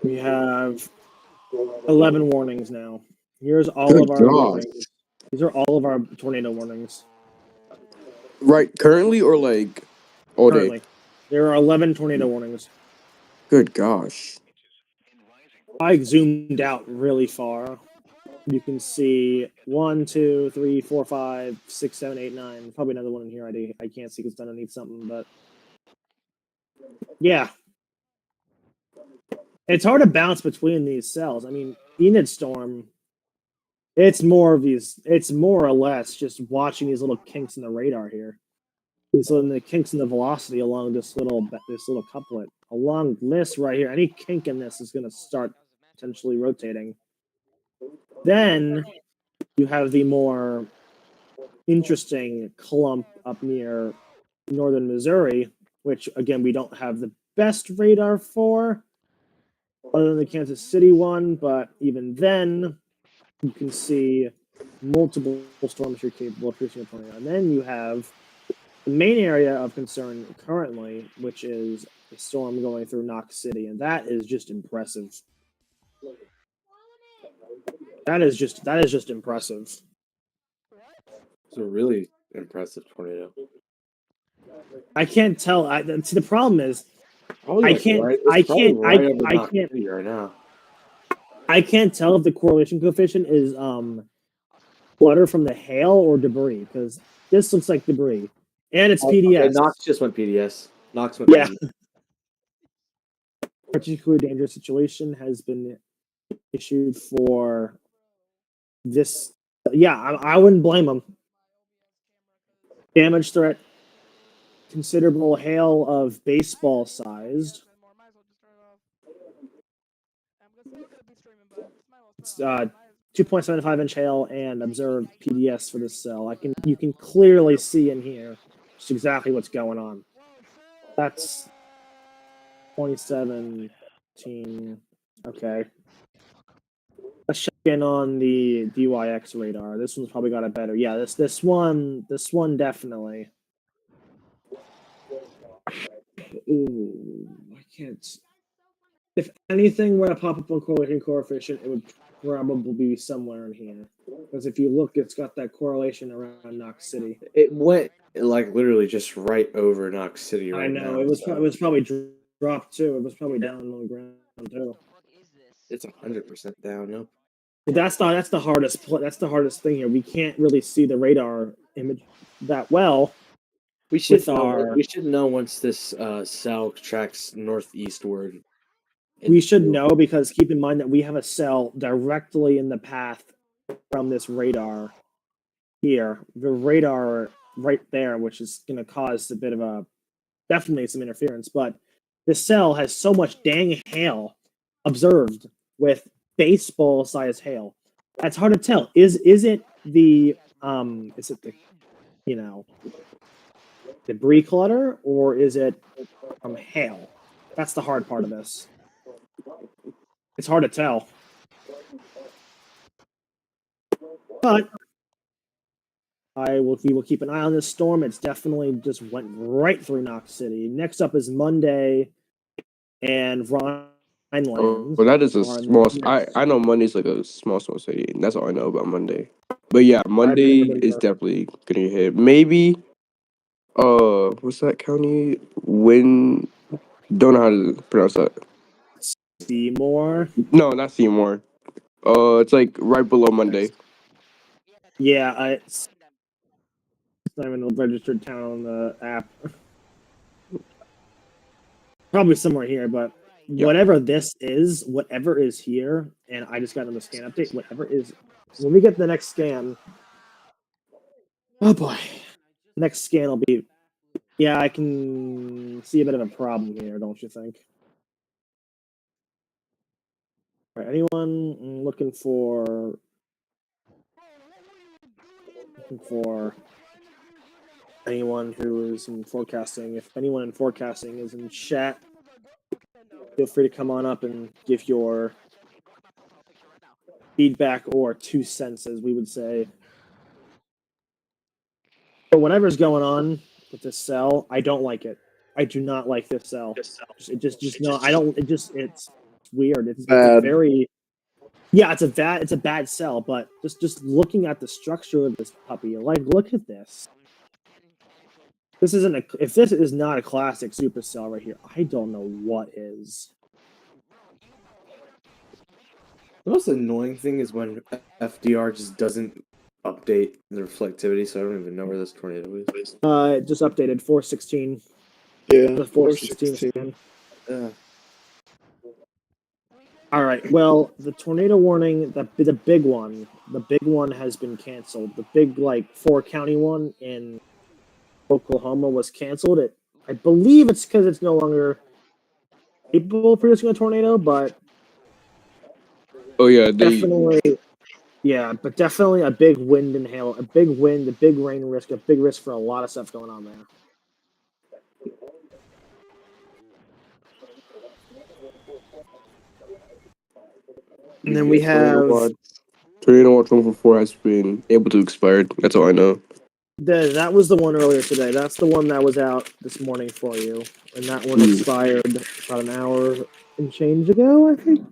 We have 11 warnings now. Here's all of our warnings. These are all of our tornado warnings. Right, currently or like all day? Currently, there are 11 tornado warnings. Good gosh. I zoomed out really far. You can see 1, 2, 3, 4, 5, 6, 7, 8, 9. Probably another one in here. I can't see because it's underneath something, but yeah. It's hard to bounce between these cells. I mean, Enid Storm, it's more or less just watching these little kinks in the radar here. These little kinks in the velocity along this little couplet. Along this right here, any kink in this is going to start potentially rotating. Then you have the more interesting clump up near northern Missouri, which again we don't have the best radar for, other than the Kansas City one, but even then you can see multiple storms you're capable of producing a tornado. And then you have the main area of concern currently, which is a storm going through Knox City, and that is just impressive. That is just impressive. It's a really impressive tornado. I can't tell. See, the problem is, Probably I like can't. right, it's I probably can't. right I, over I Knox can't. City right now. I can't tell if the correlation coefficient is flutter from the hail or debris, because this looks like debris, and it's PDS. Okay, Knox just went PDS. Knox went Yeah. PDS. Particularly dangerous situation has been issued for this. Yeah, I wouldn't blame them. Damage threat, considerable hail of baseball sized. It's 2.75 inch hail and observed PDS for this cell. You can clearly see in here just exactly what's going on. That's 2017. Okay. Let's check in on the DYX radar. This one's probably got it better. Yeah, this one definitely. Ooh, I can't. If anything were to pop up on correlation coefficient, it would probably be somewhere in here. Because if you look, it's got that correlation around Knox City. It went like literally just right over Knox City right I know now. it was probably dropped too. It was probably down on the ground too. It's 100% down. Nope. But that's the hardest thing here. We can't really see the radar image that well. We should know once this cell tracks northeastward. We should know, because keep in mind that we have a cell directly in the path from this radar here. The radar right there, which is going to cause a bit of definitely some interference. But this cell has so much dang hail observed with baseball-sized hail. That's hard to tell. Is it the debris clutter, or is it from hail? That's the hard part of this. It's hard to tell. But we will keep an eye on this storm. It's definitely just went right through Knox City. Next up is Monday and Rhineland. Well, that is a small. I know Monday's like a small city. And that's all I know about Monday. But yeah, Monday is definitely gonna hit. Maybe, what's that county? Don't know how to pronounce that. Seymour? No, not Seymour. It's like right below Monday. Yeah, it's not even a registered town on the app. Probably somewhere here, but whatever this is, whatever is here, and I just got on the scan update, whatever is, when we get the next scan, Oh boy. Next scan will be. Yeah, I can see a bit of a problem here, don't you think? All right, anyone looking for anyone who is in forecasting? If anyone in forecasting is in chat, feel free to come on up and give your feedback or 2 cents, as we would say. But whatever's going on with this cell, I don't like it. I do not like this cell. It just no. I don't. It's weird. It's a Bad. very yeah. It's a bad cell. But just looking at the structure of this puppy, like look at this. This isn't a. If this is not a classic supercell right here, I don't know what is. The most annoying thing is when FDR just doesn't update the reflectivity, so I don't even know where this tornado is. It just updated 416. Yeah, The 416 416. scan. All right. Well, the tornado warning, the big one has been canceled. The big 4-county one in Oklahoma was canceled. I believe it's because it's no longer capable of producing a tornado, but Oh yeah, but definitely a big wind and hail, a big wind, a big rain risk, a big risk for a lot of stuff going on there. And then we have Tornado Watch 144 has been able to expire. That's all I know. that was the one earlier today. That's the one that was out this morning for you, and that one expired about an hour and change ago, I think.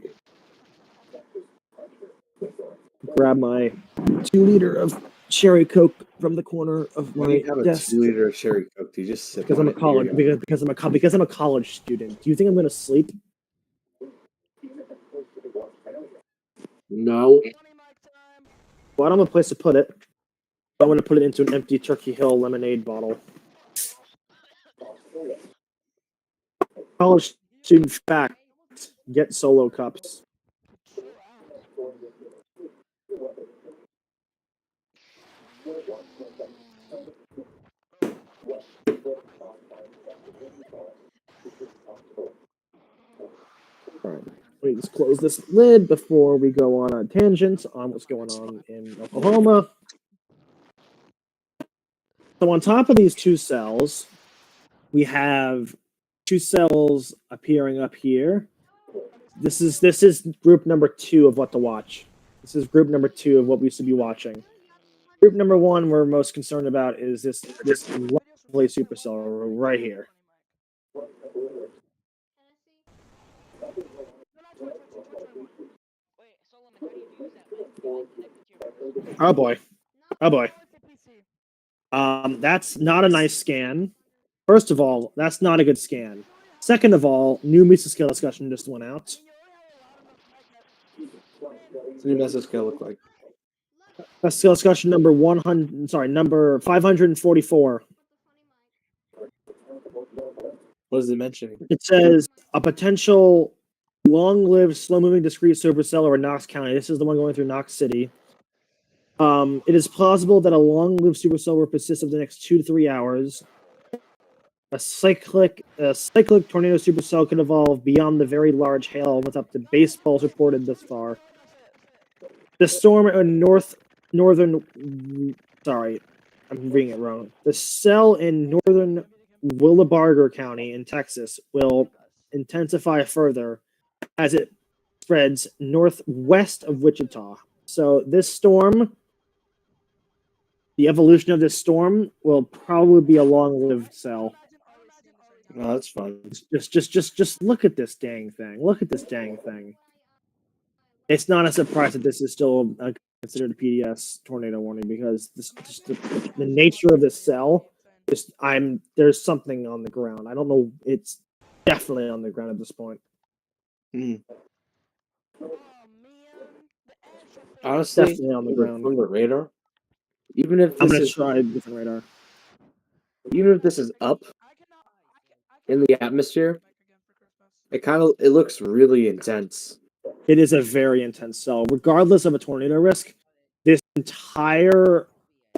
Grab my 2-liter of cherry Coke from the corner of Why do my you have a desk 2-liter of cherry Coke? Do you just sip because on I'm a it and college you're done? because I'm a college student. Do you think I'm gonna sleep? No. Well, I don't have a place to put it. I want to put it into an empty Turkey Hill lemonade bottle. College student fact: get solo cups. All right, let me just close this lid before we go on a tangent on what's going on in Oklahoma. So on top of these 2 cells, we have 2 cells appearing up here. This is group number 2 of what to watch. This is group number 2 of what we should be watching. Group number 1 we're most concerned about is this lovely supercell right here. Oh boy. Oh boy. That's not a nice scan. First of all, that's not a good scan. Second of all, new mesoscale discussion just went out. What's the new mesoscale look like? Mesoscale discussion number 100. Sorry, number 544. What is it mentioning? It says a potential long-lived, slow-moving discrete supercell over Knox County. This is the one going through Knox City. It is plausible that a long-lived supercell will persist over the next 2 to 3 hours. A cyclic tornado supercell could evolve beyond the very large hail with up to baseballs reported thus far. The storm in northern. Sorry, I'm reading it wrong. The cell in northern Willibarger County in Texas will intensify further as it spreads northwest of Wichita. So this storm, the evolution of this storm, will probably be a long-lived cell. No, that's fun. Just look at this dang thing. Look at this dang thing. It's not a surprise that this is still considered a PDS tornado warning because the nature of this cell. There's something on the ground. I don't know. It's definitely on the ground at this point. Honestly, Definitely on the ground. From the radar, even if I'm this gonna is try a different radar. even if this is up in the atmosphere, it looks really intense. It is a very intense cell. Regardless of a tornado risk, this entire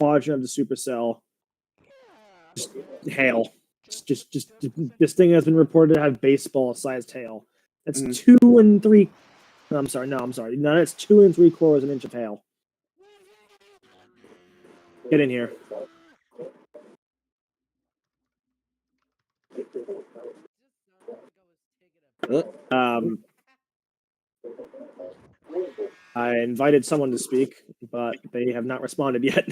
quadrant of the supercell. Just hail. Just this thing has been reported to have baseball-sized hail. That's 2 and 3. I'm sorry. No, it's 2 3/4 inch of hail. Get in here. I invited someone to speak, but they have not responded yet.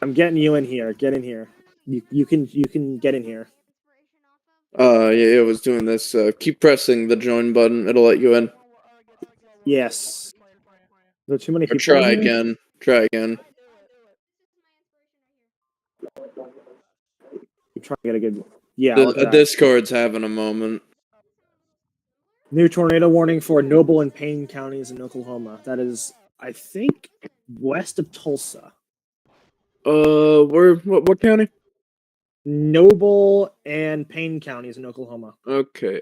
I'm getting you in here. Get in here. You can get in here. Yeah, it was doing this. Keep pressing the join button. It'll let you in. Yes. There are too many Or people. try in here? again. Try again. I'm trying to get a good. Yeah, The look at that. Discord's having a moment. New tornado warning for Noble and Payne counties in Oklahoma. That is, I think, west of Tulsa. Where? What county? Noble and Payne counties in Oklahoma. Okay.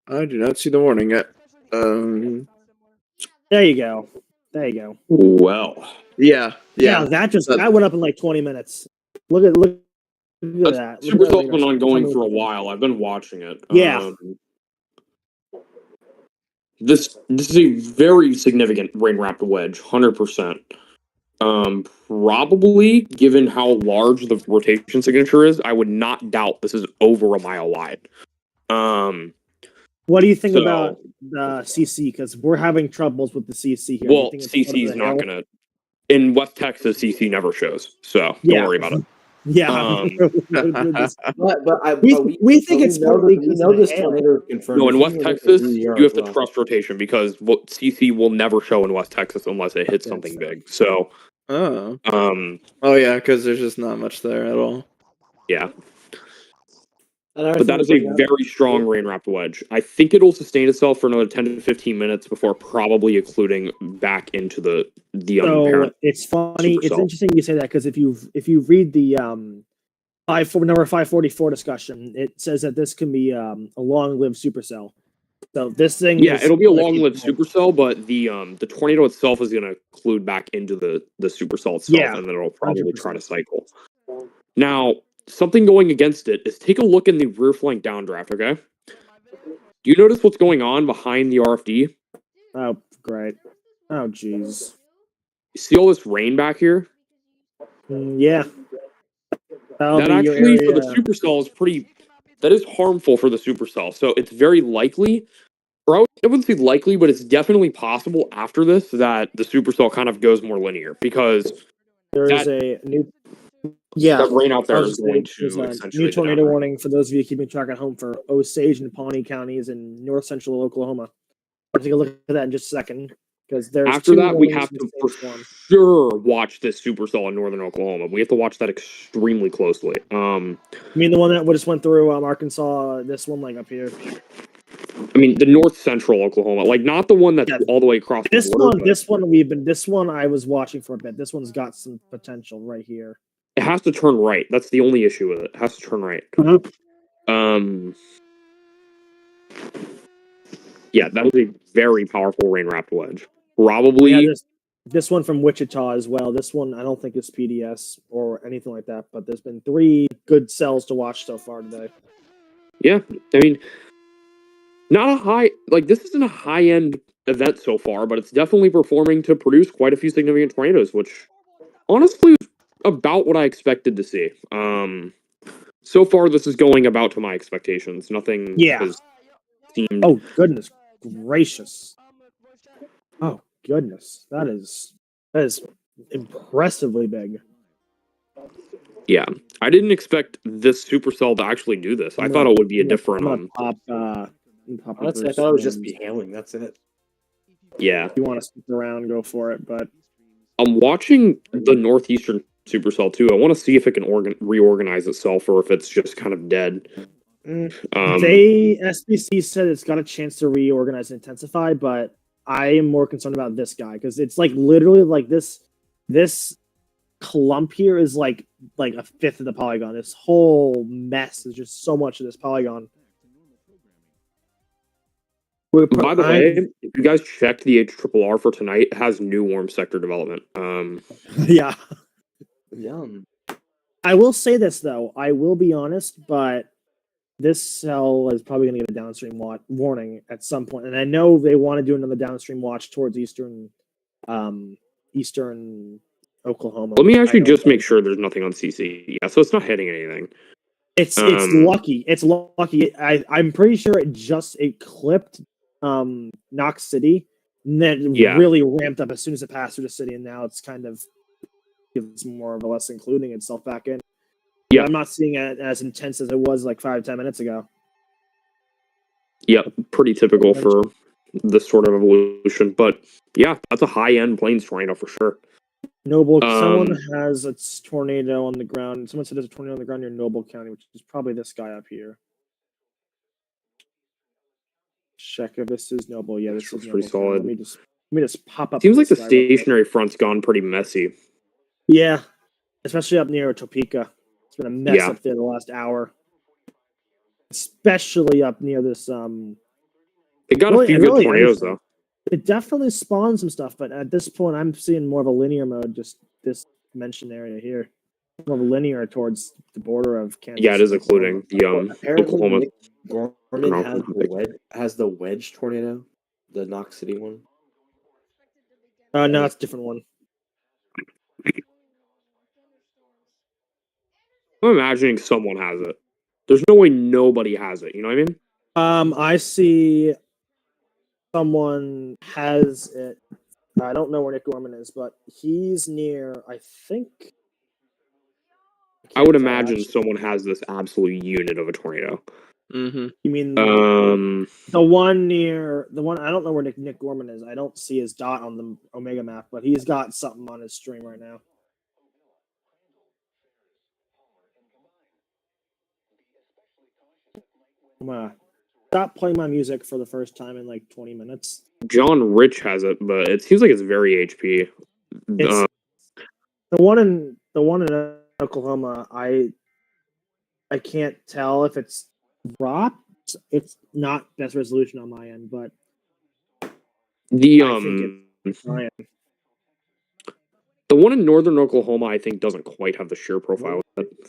I do not see the warning yet. There you go. There you go. Well. Yeah. That went up in like 20 minutes. Look at that. Supercell's been ongoing for a while. I've been watching it. Yeah. This is a very significant rain-wrapped wedge, 100%. Probably, given how large the rotation signature is, I would not doubt this is over a mile wide. What do you think about the CC? Because we're having troubles with the CC here. Well, CC's not gonna. In West Texas, CC never shows, so don't worry about it. Yeah. we think it's we know this tornado confirmed. No, in West Texas, you have to trust rotation because CC will never show in West Texas unless it hits something big. So, oh yeah, because there's just not much there at all. Yeah. But that is a very strong rain-wrapped wedge. I think it'll sustain itself for another 10 to 15 minutes before probably occluding back into the So it's funny. It's interesting you say that because if you read the number 544 discussion, it says that this can be a long-lived supercell. So this thing, it'll be a long-lived supercell, but the tornado itself is going to occlude back into the supercell itself, and then it'll probably try to cycle. Now, something going against it is take a look in the rear flank downdraft. Okay, do you notice what's going on behind the RFD? Oh, great. Oh, jeez. See all this rain back here? Yeah. That actually, for the supercell, is pretty. That is harmful for the supercell. So it's very likely, or I wouldn't say likely, but it's definitely possible after this that the supercell kind of goes more linear because there is a new. Yeah, that rain out there is going to accentuate new tornado the warning for those of you keeping track at home for Osage and Pawnee counties in north central Oklahoma. I'll take a look at that in just a second because there's after that we have to for sure watch this supercell in northern Oklahoma. We have to watch that extremely closely. You mean the one that just went through Arkansas? This one, like up here. I mean the north central Oklahoma, like not the one that's all the way across. This the border, one, this one I was watching for a bit. This one's got some potential right here. It has to turn right. That's the only issue with it. It has to turn right. Yeah, that was a very powerful rain-wrapped wedge. Probably. This one from Wichita as well. This one I don't think is PDS or anything like that, but there's been 3 good cells to watch so far today. Yeah, I mean, not a high, like this isn't a high-end event so far, but it's definitely performing to produce quite a few significant tornadoes, which honestly is about what I expected to see. So far this is going about to my expectations. Nothing has seemed. Oh goodness gracious. Oh goodness. That is impressively big. Yeah. I didn't expect this supercell to actually do this. I thought it would be a different Honestly, I thought it would just be hailing. That's it. Yeah. If you want to stick around, go for it. But I'm watching the northeastern supercell too. I want to see if it can reorganize itself or if it's just kind of dead. SBC said it's got a chance to reorganize and intensify, but I am more concerned about this guy because it's like literally like this clump here is like a fifth of the polygon. This whole mess is just so much of this polygon. By the way, if you guys checked the HRRR for tonight, it has new warm sector development. Yeah. Yum. I will say this though. I will be honest, but this cell is probably going to get a downstream warning at some point, and I know they want to do another downstream watch towards eastern Oklahoma. Let me which I actually don't just know. make sure there's nothing on CC. Yeah, so it's not hitting anything. It's lucky. It's lucky. I'm pretty sure it clipped Knox City, and then really ramped up as soon as it passed through the city, and now it's kind of gives more of a less including itself back in. Yeah, I'm not seeing it as intense as it was like 5-10 minutes ago. Yep, pretty typical for this sort of evolution. But yeah, that's a high-end plains tornado for sure. Noble, someone has a tornado on the ground. Someone said there's a tornado on the ground near Noble County, which is probably this guy up here. Check if this is Noble. Yeah, this is pretty Noble solid. County. Let me just pop up. Seems like the stationary front's gone pretty messy. Yeah, especially up near Topeka. It's been a mess up there the last hour. Especially up near this. It got a few good tornadoes though. It definitely spawned some stuff, but at this point, I'm seeing more of a linear mode. Just this mentioned area here, more of a linear towards the border of Kansas. Yeah, it is including the Oklahoma. Nick Gorman has the wedge tornado, the Knox City one. No, it's a different one. I'm imagining someone has it. There's no way nobody has it. You know what I mean? I see someone has it. I don't know where Nick Gorman is, but he's near, I think. I would imagine someone has this absolute unit of a tornado. Mm-hmm. You mean the one near the one? I don't know where Nick Gorman is. I don't see his dot on the Omega map, but he's got something on his stream right now. I'm gonna stop playing my music for the first time in like 20 minutes. John Rich has it, but it seems like it's very HP. It's the one in Oklahoma. I can't tell if it's dropped. It's not best resolution on my end, but the I think it's Ryan. The one in northern Oklahoma, I think, doesn't quite have the shear profile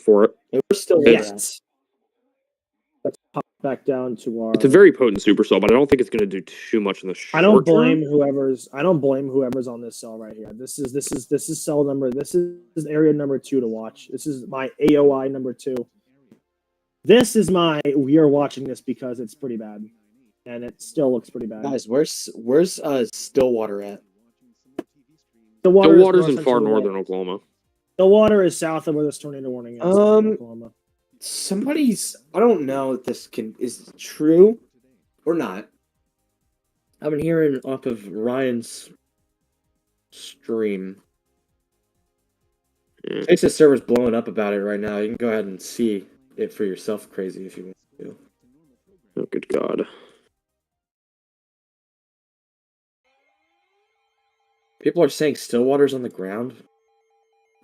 for it. We're still Let's pop back down to our. It's a very potent supercell, but I don't think it's going to do too much in the short I don't blame term. whoever's on this cell right here. This is cell number. This is area number 2 to watch. This is my AOI number 2. This is my. We are watching this because it's pretty bad, and it still looks pretty bad. Guys, where's Stillwater at? Stillwater's in far northern Oklahoma. Stillwater is south of where this tornado warning is. Oklahoma. Somebody's. I don't know if this is true or not. I've been hearing off of Ryan's stream. Texas server's blowing up about it right now. You can go ahead and see it for yourself, crazy, if you want to. Oh, good God. People are saying Stillwater's on the ground.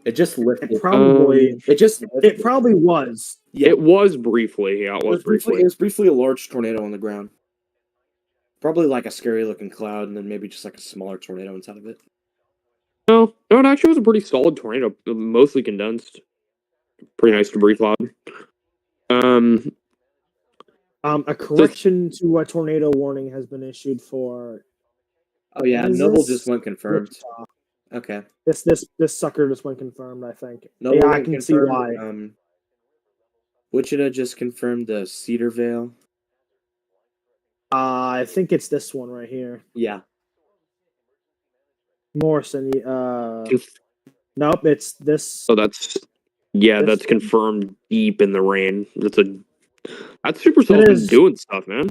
It just lifted. It probably. It probably was. Yeah. It was briefly. Yeah, it was briefly. It was briefly a large tornado on the ground. Probably like a scary looking cloud, and then maybe just like a smaller tornado inside of it. No, it actually was a pretty solid tornado, mostly condensed. Pretty nice debris cloud. A correction to a tornado warning has been issued for. Oh yeah, Noble just went confirmed. Okay. This sucker just went confirmed, I think. Noble yeah, I can see why. Wichita just confirmed the Cedar Vale. I think it's this one right here. Yeah. Morrison. Nope, it's this. So that's that's confirmed deep in the rain. That's Supercell's been doing stuff, man.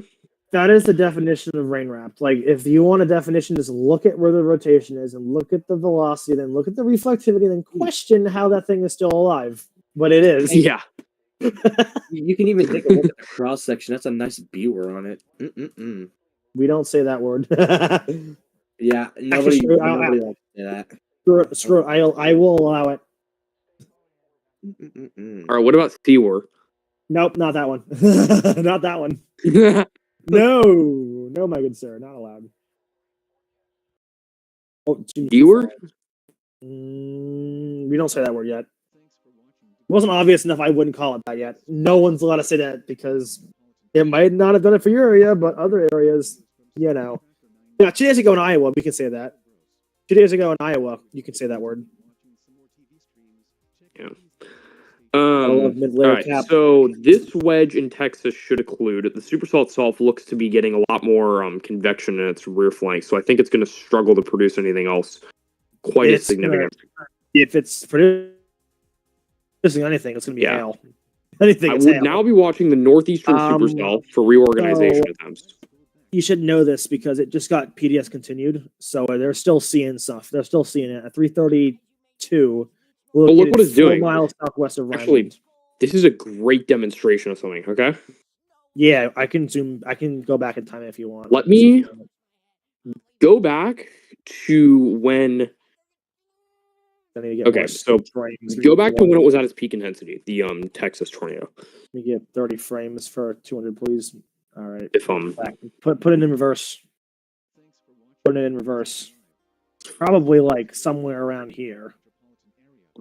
That is the definition of rain wrapped. Like, if you want a definition, just look at where the rotation is and look at the velocity, then look at the reflectivity, and then question how that thing is still alive. But it is. Yeah. You can even take a look at the cross section. That's a nice viewer on it. We don't say that word. Yeah, nobody likes to say that. Screw it. I will allow it. All right, what about Seawar? Nope, not that one. Not that one. No, No, my good sir, not allowed. Oh, Viewer? We don't say that word yet. It wasn't obvious enough. I wouldn't call it that yet. No one's allowed to say that because it might not have done it for your area, but other areas, you know. Yeah, 2 days ago in Iowa, we can say that. 2 days ago in Iowa, you can say that word. Yeah. love mid-layer All right. cap. So this wedge in Texas should occlude. The supercell itself looks to be getting a lot more convection in its rear flank, so I think it's going to struggle to produce anything else quite as significant. If it's producing anything, it's going to be hail. Anything I is would hail. now be watching the northeastern supercell for reorganization attempts. You should know this because it just got PDS continued, so they're still seeing stuff. They're still seeing it at 332. But look what it's doing. 4 miles southwest of Rhineland. Actually, this is a great demonstration of something. Okay. Yeah, I can zoom. I can go back in time if you want. Let me go back to when. Okay, so go back to when it was at its peak intensity, the Texas tornado. Let me get 30 frames for 200, please. All right. If put it in reverse. Put it in reverse. Probably like somewhere around here.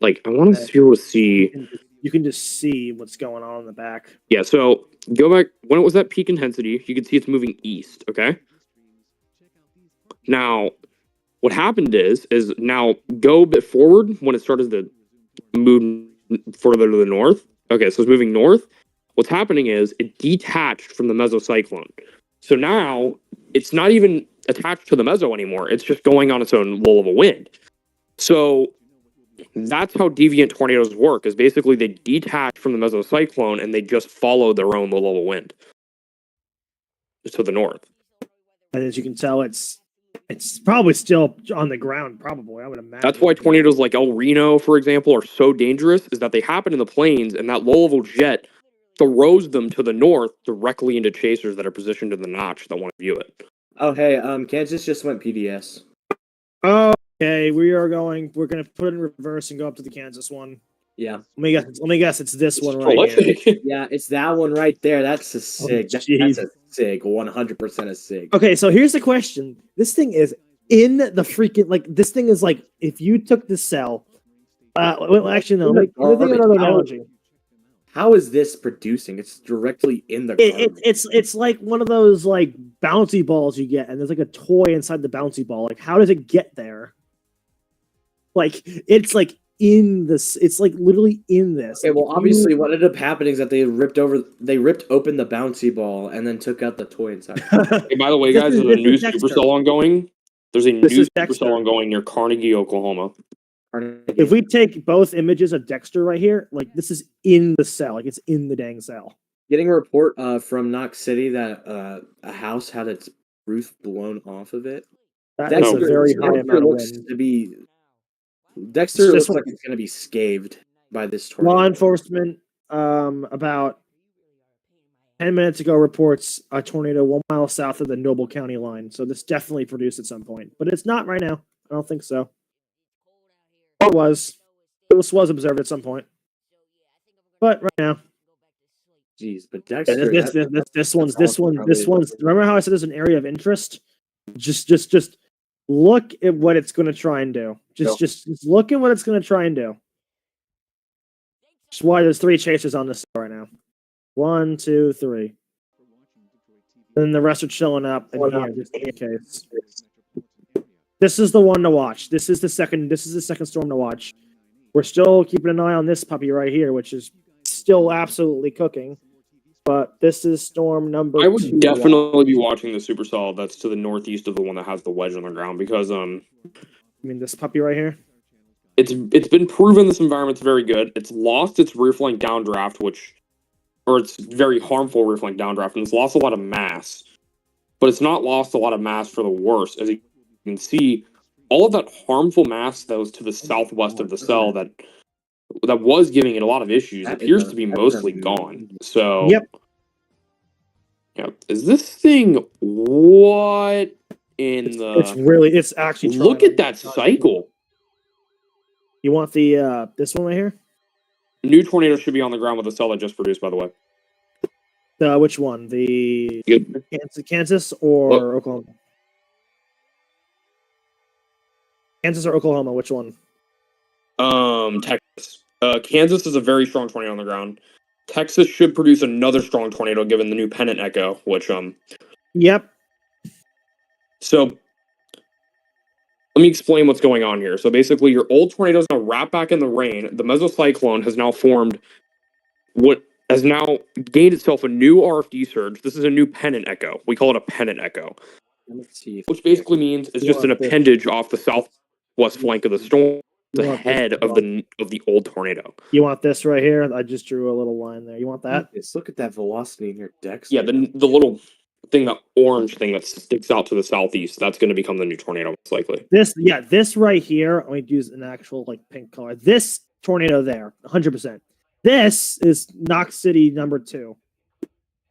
Like I want to be able to see. You can just see what's going on in the back. Yeah. So go back when it was at peak intensity. You can see it's moving east. Okay. Now, what happened is now go a bit forward when it started to move further to the north. Okay, so it's moving north. What's happening is it detached from the mesocyclone. So now it's not even attached to the meso anymore. It's just going on its own low-level wind. So that's how deviant tornadoes work, is basically they detach from the mesocyclone and they just follow their own low-level wind to the north. And as you can tell, it's probably still on the ground, probably, I would imagine. That's why tornadoes like El Reno, for example, are so dangerous, is that they happen in the plains and that low-level jet throws them to the north directly into chasers that are positioned in the notch that want to view it. Oh, hey, Kansas just went PDS. Okay, we're going to put it in reverse and go up to the Kansas one. Yeah. Let me guess it's this one right here. Yeah, it's that one right there. That's a SIG. That's a SIG. 100% a SIG. Okay, so here's the question. This thing is in the freaking, like, this thing is like, if you took the cell, well, actually, no, let me think of another analogy. How is this producing? It's directly in the garbage. It's like one of those like bouncy balls you get, and there's like a toy inside the bouncy ball. Like, how does it get there? Like, it's like in this. It's like literally in this. Okay, well, obviously, what ended up happening is that they ripped open the bouncy ball and then took out the toy inside. Hey, by the way, guys, there's a new supercell ongoing. There's a new supercell ongoing near Carnegie, Oklahoma. If we take both images of Dexter right here, like this is in the cell, like it's in the dang cell. Getting a report from Knox City that a house had its roof blown off of it. That's a very high amount of wind. Dexter looks like it's going to be scathed by this tornado. Law enforcement, about 10 minutes ago, reports a tornado 1 mile south of the Noble County line. So this definitely produced at some point, but it's not right now. I don't think so. It was observed at some point, but right now. Jeez, but Dexter. This one's. Remember how I said there's an area of interest? Just look at what it's going to try and do. Just look at what it's going to try and do. That's why there's 3 chasers on this right now. 1, 2, 3. Then the rest are chilling up in here, just in case. This is the one to watch. This is the second storm to watch. We're still keeping an eye on this puppy right here, which is still absolutely cooking. But this is storm number 2. I would definitely be watching the supercell that's to the northeast of the one that has the wedge on the ground because You mean this puppy right here? It's been proven this environment's very good. It's lost its rear flank downdraft, or it's very harmful rear flank downdraft, and it's lost a lot of mass. But it's not lost a lot of mass for the worse, as you can see, all of that harmful mass that was to the southwest of the cell that was giving it a lot of issues appears to be mostly gone. So, yep. Yeah, is this thing what in it's actually. Look at that cycle. You want the this one right here? New tornado should be on the ground with the cell that just produced. By the way, Which one? The Good. Kansas or Oklahoma? Kansas or Oklahoma? Which one? Texas. Kansas is a very strong tornado on the ground. Texas should produce another strong tornado given the new pennant echo, which Yep. So let me explain what's going on here. So basically, your old tornado is now wrapped back in the rain. The mesocyclone has now formed what has now gained itself a new RFD surge. This is a new pennant echo. We call it a pennant echo, Let's see. which basically means it's just an appendage off the southwest flank of the storm, the head of the old tornado. You want this right here? I just drew a little line there. You want that? Look at that velocity in your decks. Yeah, the little thing, that orange thing that sticks out to the southeast, that's going to become the new tornado most likely. This right here. Let me use an actual like pink color. This tornado there, 100%. This is Knox City number 2.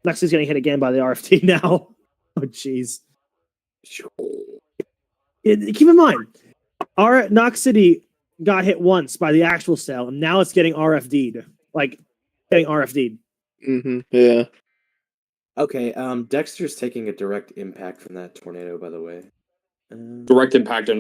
Knox City's getting hit again by the RFD now. Oh jeez. Keep in mind, our Knox City got hit once by the actual cell, and now it's getting RFD'd. Like getting RFD'd. Mm-hmm. Yeah. Okay. Dexter's taking a direct impact from that tornado, by the way. Direct impact and